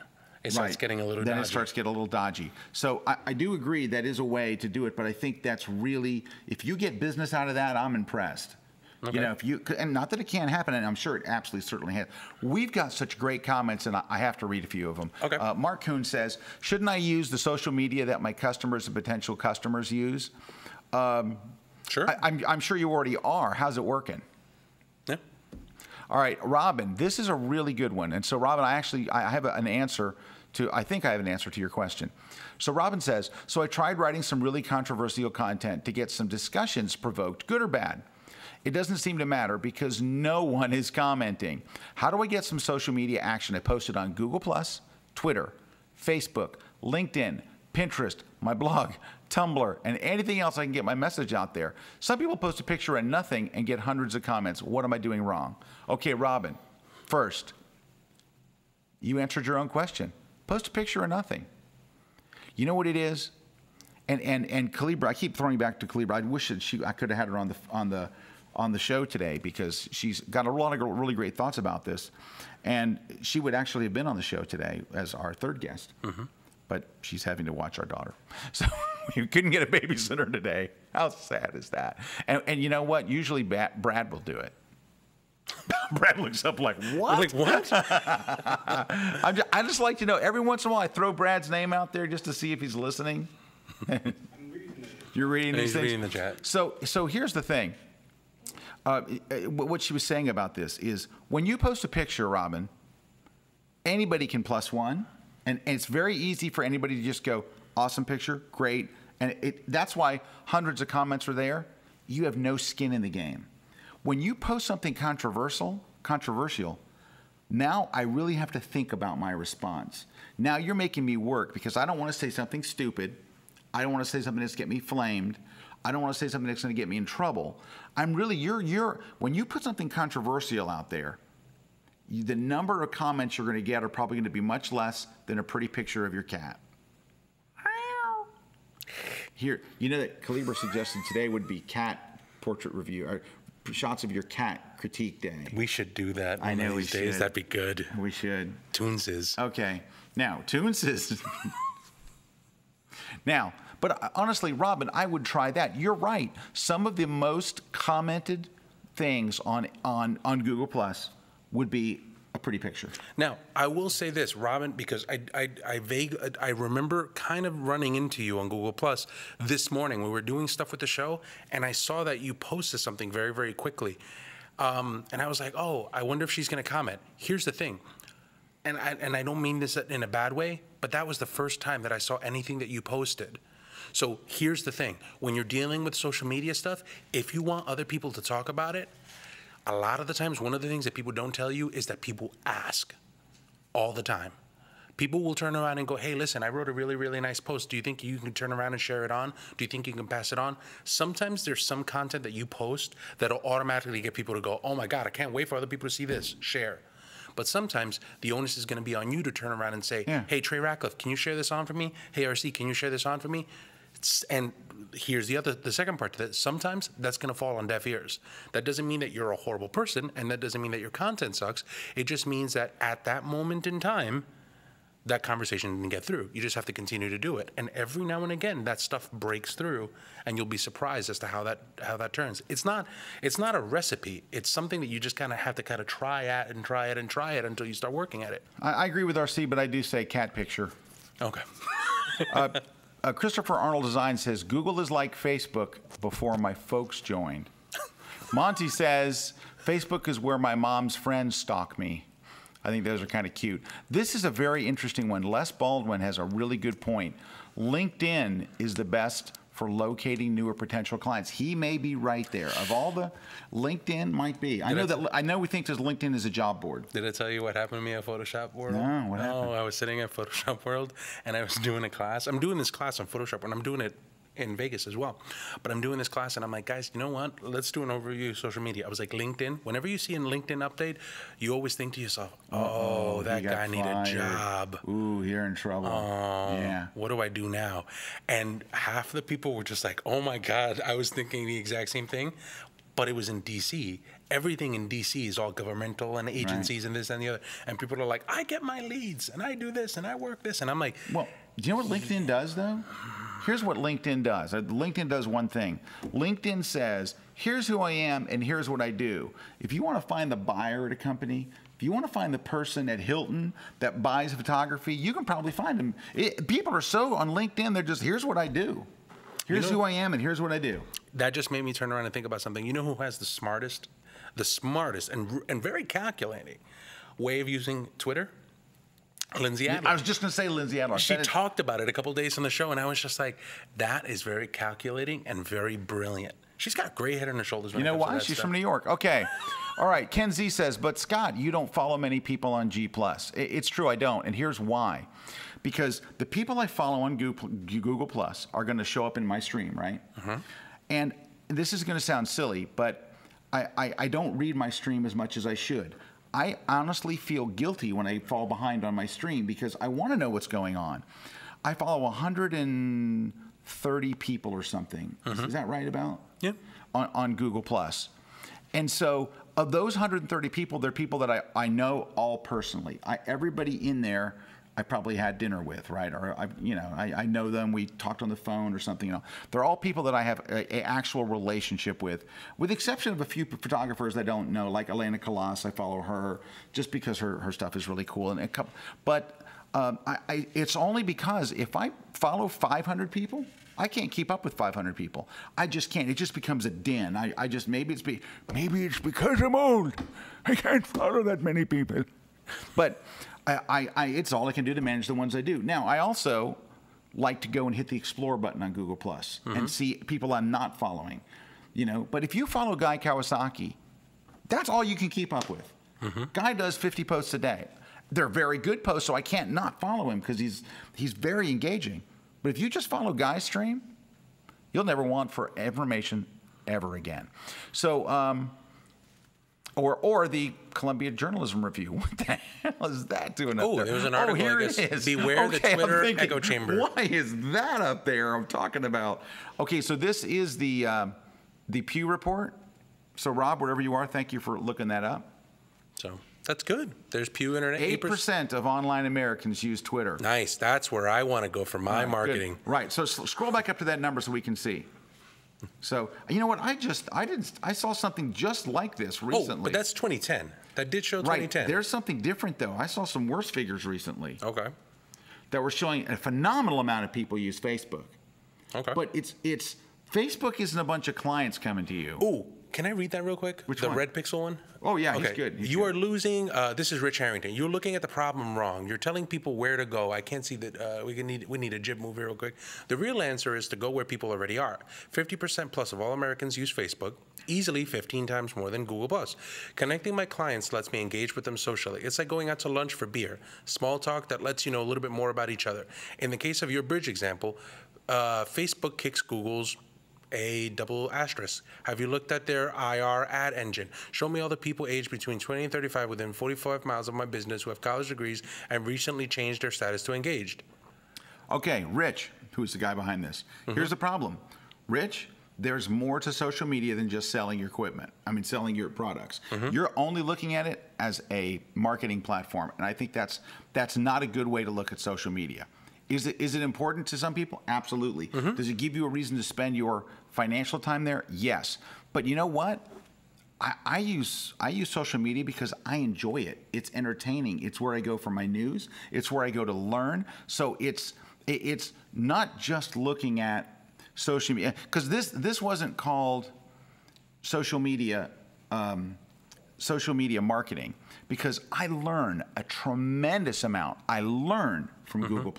it starts getting a little dodgy. Then it starts getting a little dodgy. So I do agree that is a way to do it, but I think that's really, if you get business out of that, I'm impressed. You know, if you, and not that it can't happen, and I'm sure it absolutely certainly has. We've got such great comments, and I have to read a few of them. Mark Kuhn says, shouldn't I use the social media that my customers and potential customers use? Sure. I'm sure you already are. How's it working? Yeah. All right, Robin, this is a really good one. And so, Robin, I have an answer to, I think I have an answer to your question. So Robin says, so I tried writing some really controversial content to get some discussions provoked, good or bad. It doesn't seem to matter because no one is commenting. How do I get some social media action? I posted on Google+, Twitter, Facebook, LinkedIn, Pinterest, my blog, Tumblr, and anything else I can get my message out there. Some people post a picture and nothing and get hundreds of comments. What am I doing wrong? Okay, Robin, first, you answered your own question. Post a picture or nothing. You know what it is? And Calibra, I keep throwing back to Calibra. I wish that I could have had her on the show today because she's got a lot of really great thoughts about this. And she would actually have been on the show today as our third guest. But she's having to watch our daughter. So we couldn't get a babysitter today. How sad is that? And you know what? Usually Brad will do it. Brad looks up like, what? Like, what? I just like to know, every once in a while I throw Brad's name out there just to see if he's listening. You're reading these things? He's reading the chat. So here's the thing. What she was saying about this is when you post a picture, Robin, anybody can +1. And it's very easy for anybody to just go, awesome picture, great. And that's why hundreds of comments are there. You have no skin in the game. When you post something controversial, now I really have to think about my response. Now you're making me work because I don't want to say something stupid. I don't want to say something that's going to get me flamed. I don't want to say something that's going to get me in trouble. When you put something controversial out there, the number of comments you're going to get are probably going to be much less than a pretty picture of your cat. Here, you know that Calibra suggested today would be cat portrait review, or shots of your cat critique day. We should do that. I know we should. That'd be good. We should. Toons is. Okay. Now, Toons is. Now, but honestly, Robin, I would try that. You're right. Some of the most commented things on Google Plus would be a pretty picture. Now, I will say this, Robin, because I remember kind of running into you on Google Plus this morning. We were doing stuff with the show, and I saw that you posted something very, very quickly. And I was like, oh, I wonder if she's going to comment. Here's the thing, and I don't mean this in a bad way, but that was the first time that I saw anything that you posted. So here's the thing. When you're dealing with social media stuff, if you want other people to talk about it, a lot of the times, one of the things that people don't tell you is that people ask all the time. People will turn around and go, hey, listen, I wrote a really, really nice post. Do you think you can turn around and share it on? Do you think you can pass it on? Sometimes there's some content that you post that'll automatically get people to go, oh my God, I can't wait for other people to see this, share. But sometimes the onus is going to be on you to turn around and say, Yeah. hey, Trey Ratcliffe, can you share this on for me? Hey, RC, can you share this on for me? And here's the second part to that. Sometimes that's going to fall on deaf ears. That doesn't mean that you're a horrible person, and that doesn't mean that your content sucks. It just means that at that moment in time, that conversation didn't get through. You just have to continue to do it. And every now and again, that stuff breaks through, and you'll be surprised as to how that turns. It's not a recipe. It's something that you just kind of have to kind of try it until you start working at it. I agree with RC, but I do say cat picture. Okay. Christopher Arnold Design says, Google is like Facebook before my folks joined. Monty says, Facebook is where my mom's friends stalk me. I think those are kind of cute. This is a very interesting one. Les Baldwin has a really good point. LinkedIn is the best for locating newer potential clients. He may be right there. Of all the, LinkedIn might be. I know we think that LinkedIn is a job board. Did I tell you what happened to me at Photoshop World? No, what happened? Oh, I was sitting at Photoshop World, and I was doing a class. I'm doing this class on Photoshop, and I'm doing it in Vegas as well. But I'm doing this class, and I'm like, guys, you know what? Let's do an overview of social media. I was like, LinkedIn. Whenever you see a LinkedIn update, you always think to yourself, oh, that guy need a job. Ooh, you're in trouble. Yeah. What do I do now? And half the people were just like, oh my God, I was thinking the exact same thing. But it was in DC. Everything in DC is all governmental and agencies and this and the other. And people are like, I get my leads, and I do this, and I work this. And I'm like, well, do you know what LinkedIn does, though? Here's what LinkedIn does. LinkedIn does one thing. LinkedIn says, here's who I am, and here's what I do. If you want to find the buyer at a company, if you want to find the person at Hilton that buys photography, you can probably find them. People are so on LinkedIn, they're just, here's what I do. Here's who I am, and here's what I do. That just made me turn around and think about something. You know who has the smartest and very calculating way of using Twitter? Lindsay Adler. I was just going to say Lindsay Adler. She talked about it a couple of days on the show, and I was just like, that is very calculating and very brilliant. She's got gray head on her shoulders. You know why? She's from New York. Okay. All right. Ken Z says, but Scott, you don't follow many people on G+. It's true, I don't. And here's why. Because the people I follow on Google Plus are going to show up in my stream, right? And this is going to sound silly, but I don't read my stream as much as I should. I honestly feel guilty when I fall behind on my stream because I want to know what's going on. I follow 130 people or something. Is that right about? Yeah. On Google Plus. And so of those 130 people, they're people that I know all personally. Everybody in there I probably had dinner with, right? Or I know them. We talked on the phone or something. They're all people that I have an actual relationship with the exception of a few photographers I don't know, like Elena Kalas. I follow her just because her stuff is really cool. But it's only because if I follow 500 people, I can't keep up with 500 people. I just can't. It just becomes a din. Maybe it's because I'm old. I can't follow that many people. But it's all I can do to manage the ones I do. Now, I also like to go and hit the Explore button on Google Plus and see people I'm not following. But if you follow Guy Kawasaki, that's all you can keep up with. Guy does 50 posts a day. They're very good posts, so I can't not follow him because he's very engaging. But if you just follow Guy's stream, you'll never want for information ever again. So, or the Columbia Journalism Review. What the hell is that doing up there? Oh, there was an article, here I guess. it is. Beware the Twitter echo chamber. Why is that up there? I'm talking about. Okay, so this is the Pew Report. So, Rob, wherever you are, thank you for looking that up. So that's good. There's Pew Internet. 8% of online Americans use Twitter. Nice. That's where I want to go for my marketing. Good. Right. So scroll back up to that number so we can see. So you know what? I saw something just like this recently. Oh, but that's 2010. That did show 2010. Right. There's something different though. I saw some worse figures recently. Okay. That were showing a phenomenal amount of people use Facebook. Okay. But it's Facebook isn't a bunch of clients coming to you. Oh, can I read that real quick? Which the one? Red Pixel one? Oh, yeah, okay. He's good. You are losing, this is Rich Harrington. You're looking at the problem wrong. You're telling people where to go. I can't see that, we need a jib move here real quick. The real answer is to go where people already are. 50% plus of all Americans use Facebook, easily 15 times more than Google+. Connecting my clients lets me engage with them socially. It's like going out to lunch for beer. Small talk that lets you know a little bit more about each other. In the case of your bridge example, Facebook kicks Google's a double asterisk. Have you looked at their IR ad engine? Show me all the people aged between 20 and 35 within 45 miles of my business who have college degrees and recently changed their status to engaged. Okay, Rich, who's the guy behind this. Here's the problem. Rich, there's more to social media than just selling your equipment. I mean, selling your products. You're only looking at it as a marketing platform, and I think that's not a good way to look at social media. Is it important to some people? Absolutely. Does it give you a reason to spend your financial time there? Yes. But you know what? I use social media because I enjoy it. It's entertaining. It's where I go for my news. It's where I go to learn. So it's not just looking at social media, because this wasn't called social media marketing, because I learn a tremendous amount. I learn from Google+.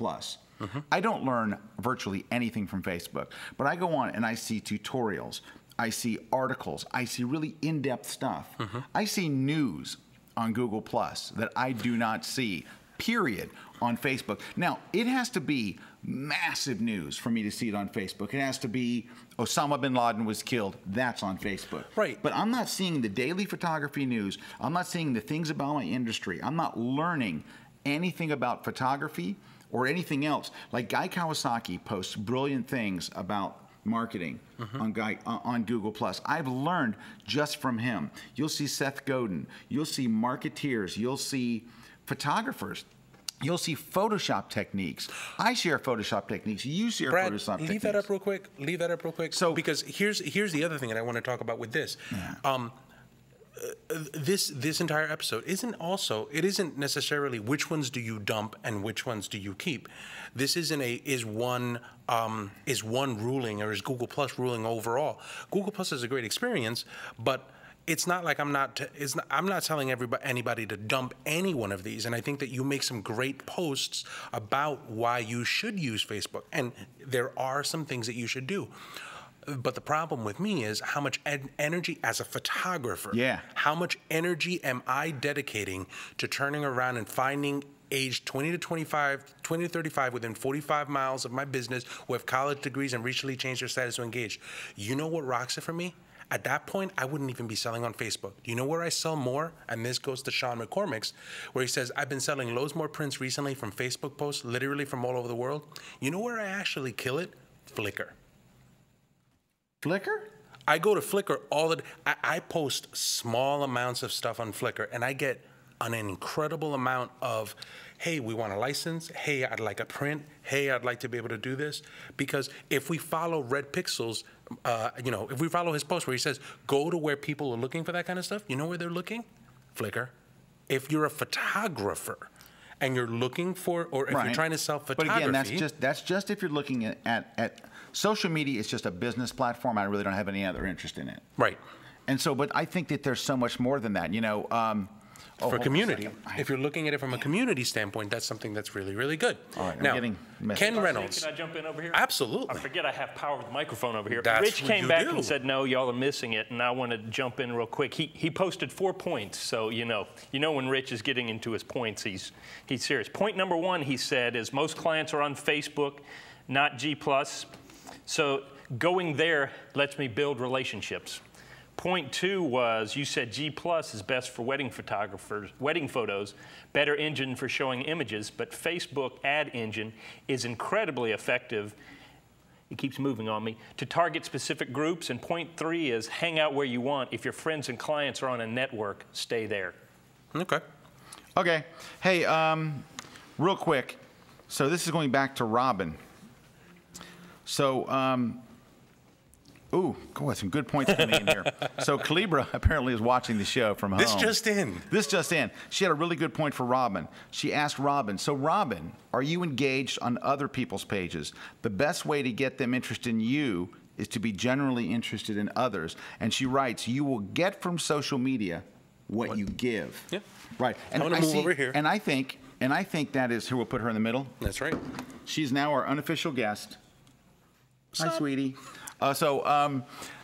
I don't learn virtually anything from Facebook, but I go on and I see tutorials, I see articles, I see really in-depth stuff. I see news on Google+ that I do not see, period, on Facebook. Now, it has to be massive news for me to see it on Facebook. It has to be Osama bin Laden was killed. That's on Facebook. Right. But I'm not seeing the daily photography news. I'm not seeing the things about my industry. I'm not learning anything about photography or anything else. Like Guy Kawasaki posts brilliant things about marketing on Google+. I've learned just from him. You'll see Seth Godin. You'll see marketeers. You'll see photographers. You'll see Photoshop techniques. I share Photoshop techniques. You share Brad, Photoshop techniques. leave that up real quick. Leave that up real quick. So, because here's the other thing that I want to talk about with this. This entire episode isn't necessarily which ones do you dump and which ones do you keep. This is one ruling, or is Google Plus ruling overall. Google Plus is a great experience, but it's not like I'm not telling anybody to dump any one of these. And I think that you make some great posts about why you should use Facebook, and there are some things that you should do. But the problem with me is how much energy as a photographer, how much energy am I dedicating to turning around and finding age 20 to 35 within 45 miles of my business who have college degrees and recently changed their status to engaged. You know what rocks it for me? At that point, I wouldn't even be selling on Facebook. Do you know where I sell more? And this goes to Sean McCormick's, where he says, I've been selling loads more prints recently from Facebook posts, literally from all over the world. You know where I actually kill it? Flickr. Flickr? I go to Flickr all the I post small amounts of stuff on Flickr, and I get an incredible amount of, hey, we want a license. Hey, I'd like a print. Hey, I'd like to be able to do this. Because if we follow Red Pixel's, if we follow his post where he says, go to where people are looking for that kind of stuff, you know where they're looking? Flickr. If you're a photographer and you're looking for, or if you're trying to sell photography. But again, that's just if you're looking at social media. It's just a business platform. I really don't have any other interest in it. Right. And so, but I think that there's so much more than that. For community. If you're looking at it from a community standpoint, that's something that's really, really good. All right, now, I'm getting messages. Ken Reynolds. Can I jump in over here? Absolutely. I forget I have power with the microphone over here. That's Rich what came you back do. and said, no, y'all are missing it, and I want to jump in real quick. He posted 4 points, so you know when Rich is getting into his points, he's serious. Point number 1, he said, is most clients are on Facebook, not G+. So going there lets me build relationships. Point 2 was, you said G+ is best for wedding photographers, wedding photos, better engine for showing images, but Facebook ad engine is incredibly effective, it keeps moving on me, to target specific groups. And point 3 is hang out where you want. If your friends and clients are on a network, stay there. Okay. Okay. Hey, real quick. So this is going back to Robin. So, ooh, some good points coming in here. So Calibra apparently is watching the show from home. This just in. She had a really good point for Robin. She asked Robin, so Robin, are you engaged on other people's pages? The best way to get them interested in you is to be generally interested in others. And she writes, you will get from social media what you give. Yeah. Right. And I'm going to move over here. And I think that is, here, we'll put her in the middle. That's right. She's now our unofficial guest. Hi, Sup? sweetie.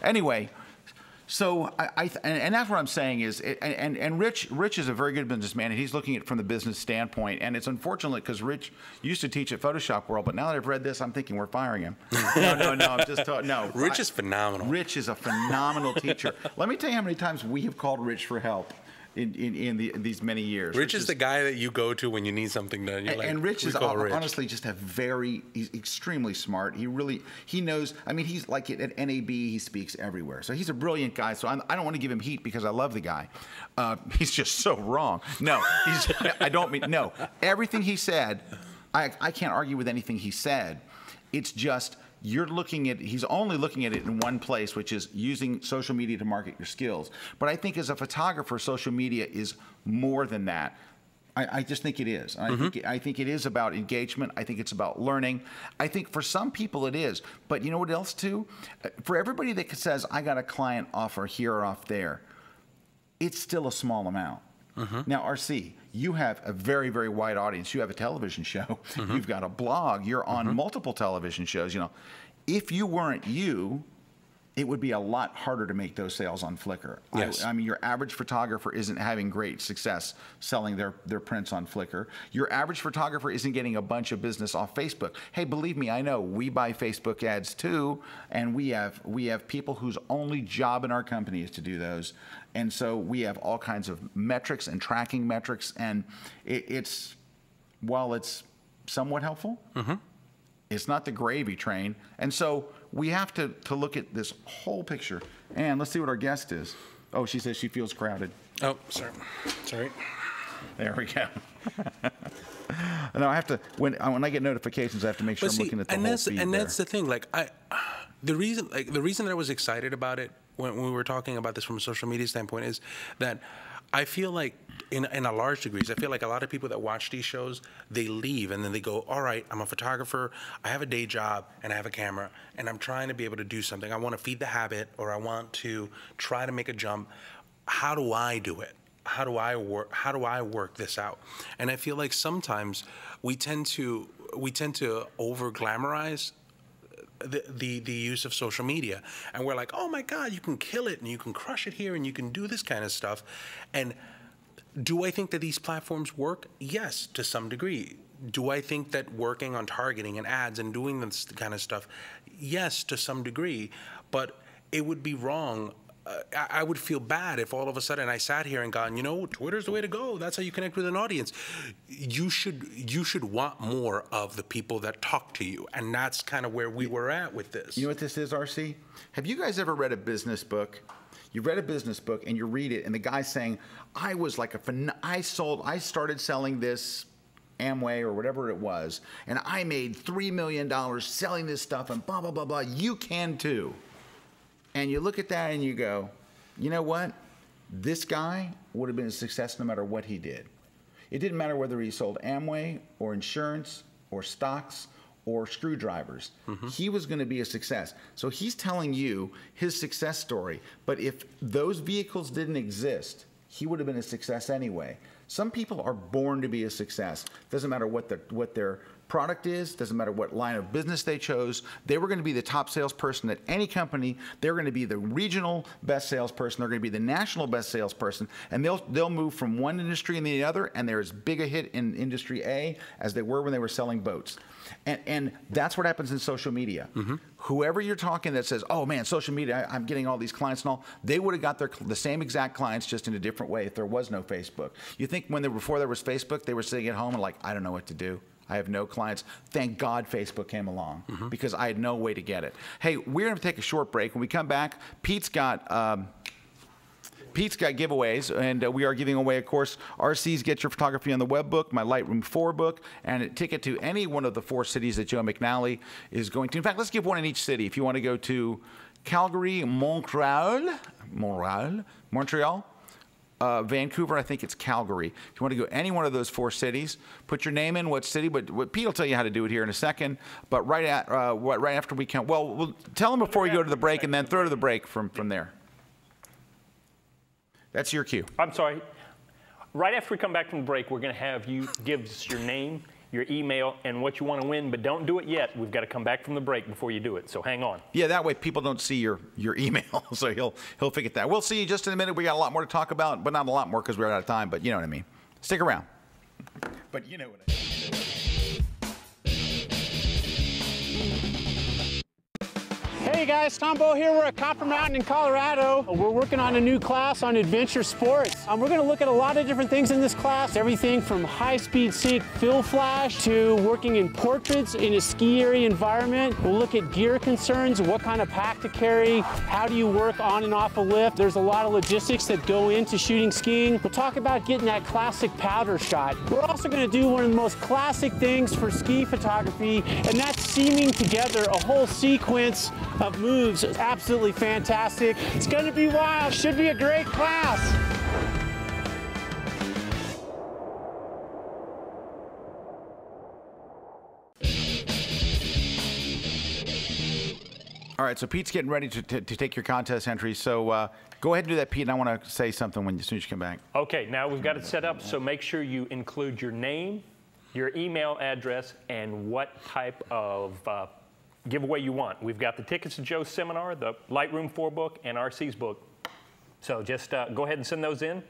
Anyway, So and that's what I'm saying is, and Rich is a very good businessman, and he's looking at it from the business standpoint. And it's unfortunate because Rich used to teach at Photoshop World, but now that I've read this, I'm thinking we're firing him. No, I'm just no. Rich is phenomenal. Rich is a phenomenal teacher. Let me tell you how many times we have called Rich for help in these many years. Rich is the guy that you go to when you need something done. You're and like, Rich is Rich. honestly just he's extremely smart. He knows, I mean, he's like at NAB, he speaks everywhere. So he's a brilliant guy. So I don't want to give him heat because I love the guy. He's just so wrong. No, I don't mean, no. Everything he said, I can't argue with anything he said. It's just, he's only looking at it in one place, which is using social media to market your skills. But I think as a photographer, social media is more than that. I just think it is. I think it is about engagement. I think it's about learning. I think for some people it is. But you know what else too? For everybody that says, I got a client offer here or off there, it's still a small amount. Now, RC, you have a very, very wide audience. You have a television show. You've got a blog. You're on multiple television shows. You know, if you weren't you, it would be a lot harder to make those sales on Flickr. Yes. I mean, your average photographer isn't having great success selling their prints on Flickr. Your average photographer isn't getting a bunch of business off Facebook. Hey, believe me, I know we buy Facebook ads too, and we have people whose only job in our company is to do those. And so we have all kinds of metrics and tracking metrics, and while it's somewhat helpful, it's not the gravy train. And so we have to look at this whole picture. And let's see what our guest is. Oh, she says she feels crowded. Oh, sorry. There we go. No, I have to, when I get notifications, I have to make sure I'm looking at the whole feed. And that's the thing. Like, the reason that I was excited about it when we were talking about this from a social media standpoint is that I feel like in a large degrees, I feel like a lot of people that watch these shows, they leave and then they go, all right, I'm a photographer, I have a day job and I have a camera and I'm trying to be able to do something. I want to feed the habit, or I want to try to make a jump. How do I do it? How do I work this out? And I feel like sometimes we tend to over glamorize the use of social media, and we're like, oh my God, you can kill it and you can crush it here and you can do this kind of stuff. And do I think that these platforms work? Yes, to some degree. Do I think that working on targeting and ads and doing this kind of stuff? Yes, to some degree. But it would be wrong. I would feel bad if all of a sudden I sat here and gone, you know, Twitter's the way to go. That's how you connect with an audience. You should want more of the people that talk to you, and that's kind of where we were at with this. You know what this is, RC? Have you guys ever read a business book? You read a business book and you read it, and the guy's saying, I started selling this Amway or whatever it was, and I made $3 million selling this stuff, and blah blah blah blah. You can too. And you look at that and you go, you know what? This guy would have been a success no matter what he did. It didn't matter whether he sold Amway or insurance or stocks or screwdrivers. He was going to be a success. So he's telling you his success story. But if those vehicles didn't exist, he would have been a success anyway. Some people are born to be a success. Doesn't matter what their product is, doesn't matter what line of business they chose. They were going to be the top salesperson at any company. They're going to be the regional best salesperson. They're going to be the national best salesperson. And they'll move from one industry and the other, and they're as big a hit in industry A as they were when they were selling boats. And that's what happens in social media. Whoever you're talking that says, oh man, social media, I'm getting all these clients and all, they would have got the same exact clients just in a different way if there was no Facebook. You think before there was Facebook, they were sitting at home and like, I don't know what to do. I have no clients. Thank God Facebook came along because I had no way to get it. Hey, we're going to take a short break. When we come back, Pete's got giveaways, and we are giving away, of course, RC's Get Your Photography on the Web book, my Lightroom 4 book, and a ticket to any one of the 4 cities that Joe McNally is going to. In fact, let's give one in each city. If you want to go to Calgary, Montreal, Vancouver, I think it's Calgary. If you want to go any one of those 4 cities, put your name in, what city, but Pete will tell you how to do it here in a second. But right after we come, well, we'll tell them before we go to the break, and then throw to the break from there. That's your cue. I'm sorry. Right after we come back from the break, we're going to have you give us your name your email, and what you want to win, but don't do it yet. We've got to come back from the break before you do it, so hang on. Yeah, that way people don't see your email, so he'll forget that. We'll see you just in a minute. We got a lot more to talk about, but not a lot more because we're out of time, but you know what I mean. Stick around. But you know what I mean. Hey guys, Tom Bow here. We're at Copper Mountain in Colorado. We're working on a new class on adventure sports. We're going to look at a lot of different things in this class. Everything from high-speed sync fill flash to working in portraits in a ski area environment. We'll look at gear concerns, what kind of pack to carry, how do you work on and off a lift. There's a lot of logistics that go into shooting skiing. We'll talk about getting that classic powder shot. We're also going to do one of the most classic things for ski photography, and that's seaming together a whole sequence of moves. It's absolutely fantastic. It's going to be wild. Should be a great class. All right, so Pete's getting ready to take your contest entry. So go ahead and do that, Pete, and I want to say something as soon as you come back. Okay, now we've got it set up, so make sure you include your name, your email address, and what type of giveaway you want. We've got the Tickets to Joe's seminar, the Lightroom 4 book, and RC's book. So just go ahead and send those in,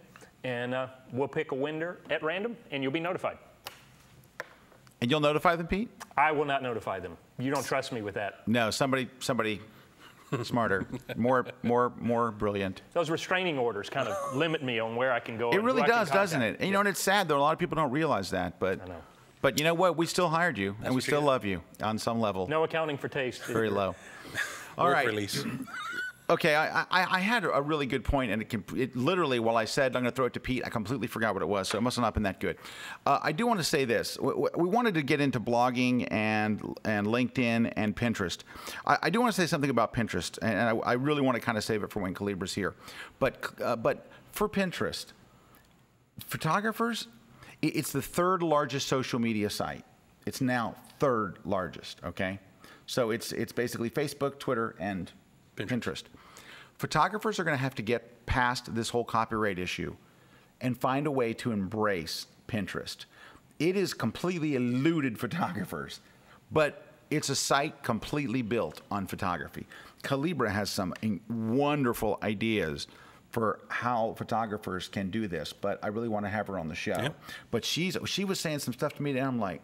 and we'll pick a winner at random, and you'll be notified. And you'll notify them, Pete? I will not notify them. You don't trust me with that. No, somebody smarter, more brilliant. Those restraining orders kind of limit me on where I can go. It really does, doesn't it? And you know, and it's sad though. A lot of people don't realize that, but. I know. But you know what? We still hired you, and we still love you on some level. No accounting for taste. Very low. All right. Release. Okay, I had a really good point, and it literally, while I said I'm going to throw it to Pete, I completely forgot what it was, so it must have not been that good. I do want to say this. We wanted to get into blogging and LinkedIn and Pinterest. I do want to say something about Pinterest, and I really want to kind of save it for when Calibra's here. But for Pinterest, photographers, it's the third largest social media site. It's now third largest, okay? So it's basically Facebook, Twitter, and Pinterest. Photographers are going to have to get past this whole copyright issue and find a way to embrace Pinterest. It is completely eluded photographers, but it's a site completely built on photography. Calibra has some wonderful ideas for how photographers can do this, but I really want to have her on the show. Yeah. But she was saying some stuff to me, and I'm like,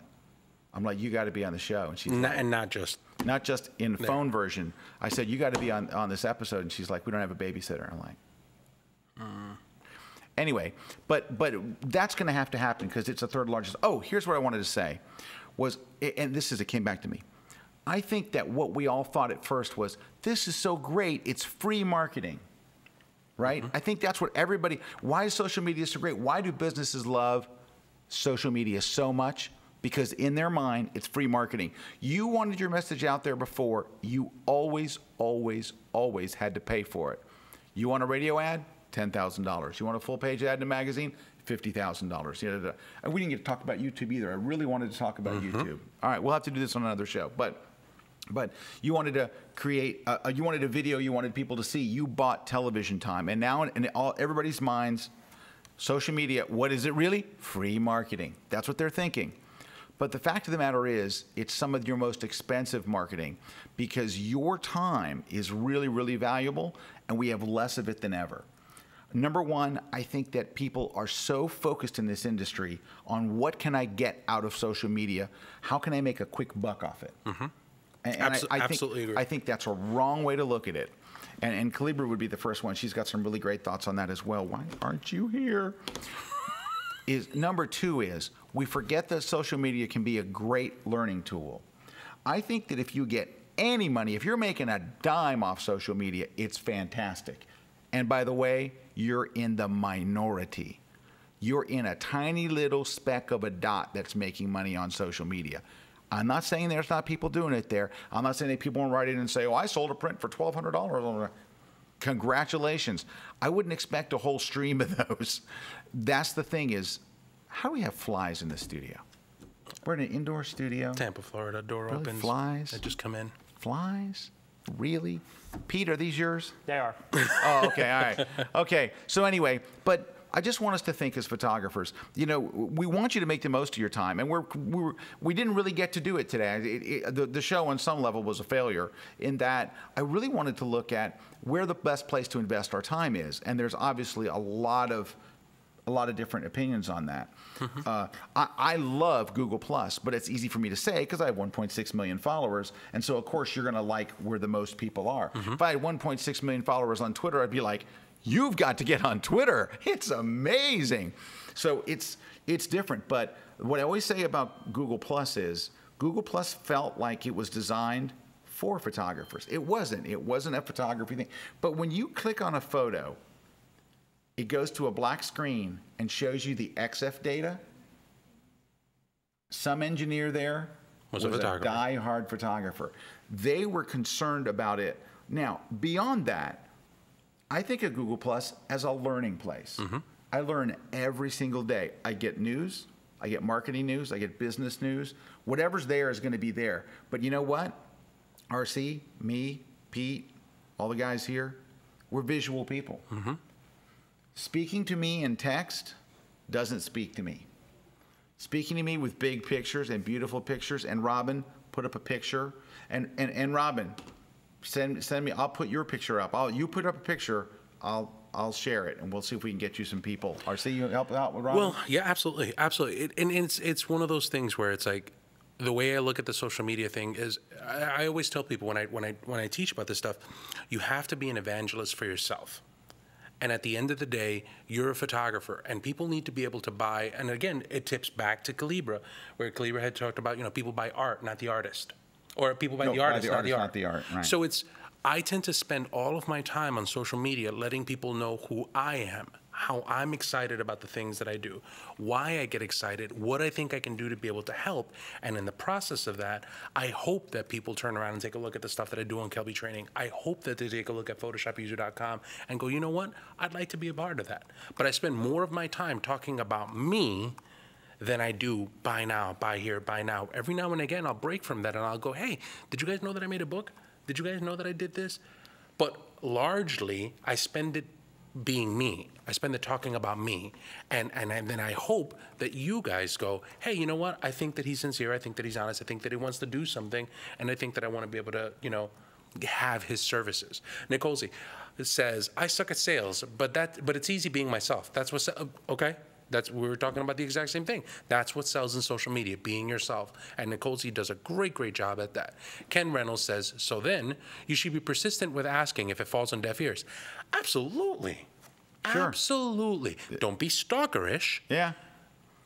you got to be on the show. And she's not just in phone version. I said, you got to be on this episode, and she's like, we don't have a babysitter. I'm like, Anyway, but that's going to have to happen because it's the third largest. Oh, here's what I wanted to say, and it came back to me. I think that what we all thought at first was, this is so great, it's free marketing. Right? Mm-hmm. I think that's what why is social media so great? Why do businesses love social media so much? Because in their mind, it's free marketing. You wanted your message out there before, you always, always, always had to pay for it. You want a radio ad? $10,000. You want a full page ad in a magazine? $50,000. And we didn't get to talk about YouTube either. I really wanted to talk about YouTube. All right, we'll have to do this on another show. But you wanted to create, you wanted a video you wanted people to see. You bought television time. And now in everybody's minds, social media, what is it really? Free marketing. That's what they're thinking. But the fact of the matter is, it's some of your most expensive marketing because your time is really, really valuable, and we have less of it than ever. Number one, I think that people are so focused in this industry on what can I get out of social media? How can I make a quick buck off it? Mm-hmm. And absolutely agree. I think that's a wrong way to look at it. And Calibra would be the first one. She's got some really great thoughts on that as well. Why aren't you here? Number two is, we forget that social media can be a great learning tool. I think that if you get any money, if you're making a dime off social media, it's fantastic. And by the way, you're in the minority. You're in a tiny little speck of a dot that's making money on social media. I'm not saying there's not people doing it there. I'm not saying that people won't write in and say, oh, I sold a print for $1,200. Congratulations. I wouldn't expect a whole stream of those. That's the thing is, how do we have flies in the studio? We're in an indoor studio. Tampa, Florida, door really? opens. Flies? They just come in. Flies? Really? Pete, are these yours? They are. Oh, okay, all right. Okay, so anyway, but I just want us to think as photographers. You know, we want you to make the most of your time, and we didn't really get to do it today. The show on some level was a failure in that I really wanted to look at where the best place to invest our time is, and there's obviously a lot of different opinions on that. I love Google+, but it's easy for me to say because I have 1.6 million followers, and so of course you're going to like where the most people are. If I had 1.6 million followers on Twitter, I'd be like, you've got to get on Twitter. It's amazing. So it's different. But what I always say about Google+ is Google+ felt like it was designed for photographers. It wasn't. It wasn't a photography thing. But when you click on a photo, it goes to a black screen and shows you the XF data. Some engineer there was a die-hard photographer. They were concerned about it. Now, beyond that, I think of Google+ as a learning place. I learn every single day. I get news, I get marketing news, I get business news. Whatever's there is going to be there. But you know what? RC, me, Pete, all the guys here, we're visual people. Speaking to me in text doesn't speak to me. Speaking to me with big pictures and beautiful pictures, and Robin, put up a picture, and Robin, send me. I'll put your picture up. You put up a picture. I'll share it, and we'll see if we can get you some people. RC, you help out with Robin? Well, yeah, absolutely, absolutely. And it's one of those things where it's like, the way I look at the social media thing is, I always tell people when I teach about this stuff, you have to be an evangelist for yourself. And at the end of the day, you're a photographer, and people need to be able to buy. And again, it tips back to Calibra, where Calibra had talked about, people buy art, not the artist. Or people buy the artist, not the art. Right. So I tend to spend all of my time on social media letting people know who I am, how I'm excited about the things that I do, why I get excited, what I think I can do to be able to help. And in the process of that, I hope that people turn around and take a look at the stuff that I do on Kelby Training. I hope that they take a look at photoshopuser.com and go, you know what? I'd like to be a part of that. But I spend more of my time talking about me than I do buy now, buy here, buy now. Every now and again, I'll break from that and I'll go, hey, did you guys know that I made a book? Did you guys know that I did this? But largely, I spend it being me. I spend it talking about me. And then I hope that you guys go, hey, you know what? I think that he's sincere. I think that he's honest. I think that he wants to do something. And I think that I want to be able to, have his services. Nick Holsey says, I suck at sales, but it's easy being myself. That's what, okay? We were talking about the exact same thing. That's what sells in social media, being yourself. And Nicole Z does a great job at that. Ken Reynolds says, so then you should be persistent with asking if it falls on deaf ears. Absolutely. Sure. Absolutely. Don't be stalkerish. Yeah.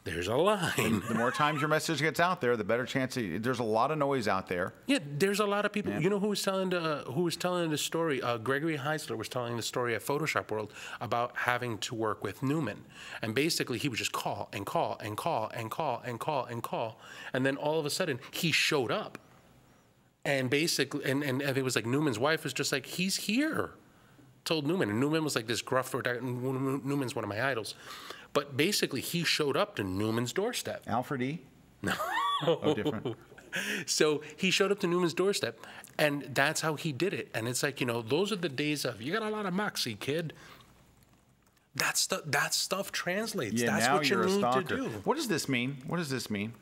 There's a line. The more times your message gets out there, the better chance. There's a lot of noise out there. Yeah, there's a lot of people. Yeah. You know who was telling the story? Gregory Heisler was telling the story at Photoshop World about having to work with Newman, and basically he would just call and call and call and call and call and call, and then all of a sudden he showed up, and basically, and it was like Newman's wife was just like, he's here, told Newman, and Newman was like this gruff. Newman's one of my idols. But basically, he showed up to Newman's doorstep. Alfred E? No. Oh, different. So he showed up to Newman's doorstep, and that's how he did it. And it's like, those are the days of, you got a lot of moxie, kid. That stuff translates. Yeah, that's now what you're you a need stalker. to do. What does this mean? What does this mean?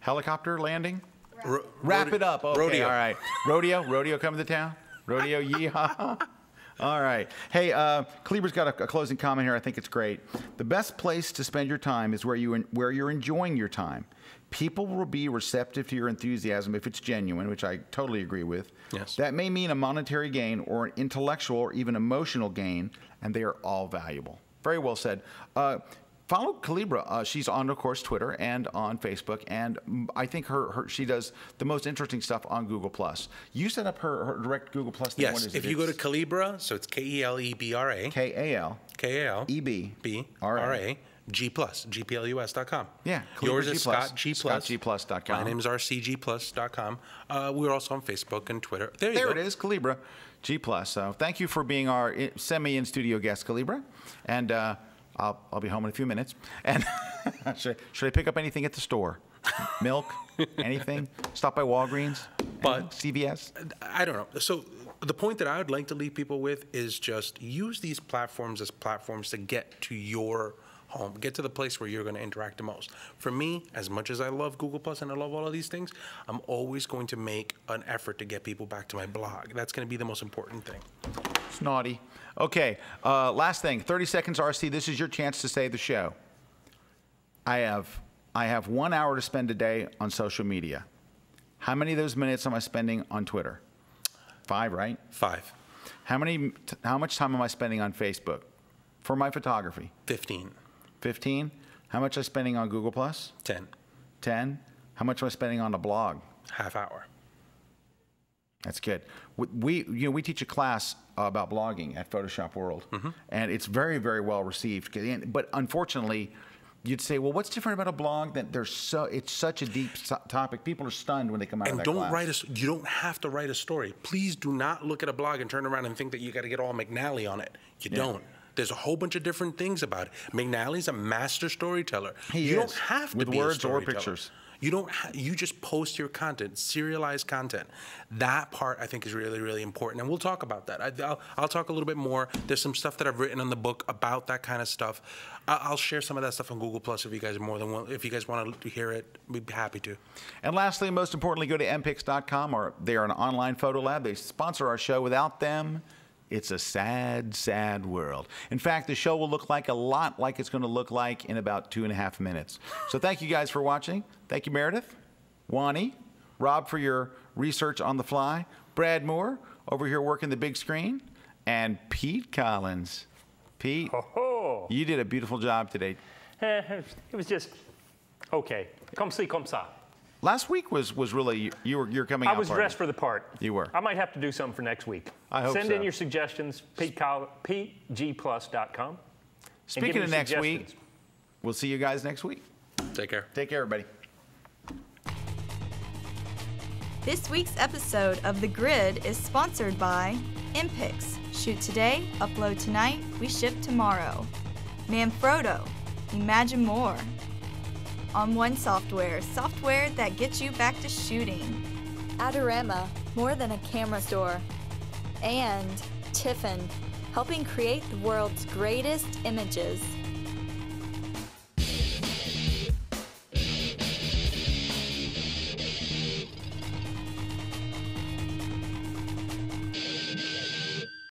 Helicopter landing? Wrap it up. Okay, rodeo. All right. Rodeo coming to town? Rodeo, yeehaw. All right. Hey, Cleaver's got a closing comment here. I think it's great. The best place to spend your time is where you're enjoying your time. People will be receptive to your enthusiasm if it's genuine, which I totally agree with. Yes. That may mean a monetary gain or an intellectual or even emotional gain, and they are all valuable. Very well said. Follow Calibra. She's on, of course, Twitter and on Facebook, and I think she does the most interesting stuff on Google+. You set up her direct Google+ thing. Yes, what is if you go to Calibra, so it's Kelebra. Kalebra. Gplus.com. Yeah. Yours is Scott ScottGplus.com. My name is RCGplus.com. We're also on Facebook and Twitter. There it is, Calibra G+. So thank you for being our semi-in-studio guest, Calibra. And I'll be home in a few minutes. And should I pick up anything at the store? Milk? Anything? Stop by Walgreens? But CVS? I don't know. So the point that I would like to leave people with is just use these platforms as platforms to get to your home, get to the place where you're going to interact the most. For me, as much as I love Google Plus and I love all of these things, I'm always going to make an effort to get people back to my blog. That's going to be the most important thing. It's naughty. Okay, last thing, 30 seconds, RC. This is your chance to save the show. I have 1 hour to spend a day on social media. How many of those minutes am I spending on Twitter? 5, right? 5. How much time am I spending on Facebook for my photography? 15. 15. How much am I spending on Google Plus? 10. 10. How much am I spending on the blog? Half hour. That's good. We teach a class about blogging at Photoshop World, and it's very, very well received. But unfortunately, you'd say, well, what's different about a blog? That it's such a deep topic. People are stunned when they come out of that class. You don't have to write a story. Please do not look at a blog and turn around and think that you got to get all McNally on it. You don't. There's a whole bunch of different things about it. McNally's a master storyteller. You don't have to be with words a or storyteller. pictures. You don't. You just post your content, serialized content. That part I think is really, really important, and we'll talk about that. I'll talk a little bit more. There's some stuff that I've written in the book about that kind of stuff. I'll share some of that stuff on Google Plus if you guys if you guys want to hear it, we'd be happy to. And lastly, and most importantly, go to mpix.com. They are an online photo lab. They sponsor our show. Without them, it's a sad, sad world. In fact, the show will look a lot like it's going to look like in about 2.5 minutes. So thank you guys for watching. Thank you, Meredith, Wani, Rob for your research on the fly, Brad Moore over here working the big screen, and Pete Collins. Pete, you did a beautiful job today. It was just okay. Comme ci, comme ça. Last week was really, you're coming out. I was dressed for the part. You were. I might have to do something for next week. I hope Send so. in your suggestions, pgplus.com. Speaking of next week, we'll see you guys next week. Take care. Take care, everybody. This week's episode of The Grid is sponsored by Impix. Shoot today, upload tonight, we ship tomorrow. Manfrotto, imagine more. On One Software, software that gets you back to shooting. ADORAMA, more than a camera store. And Tiffin, helping create the world's greatest images.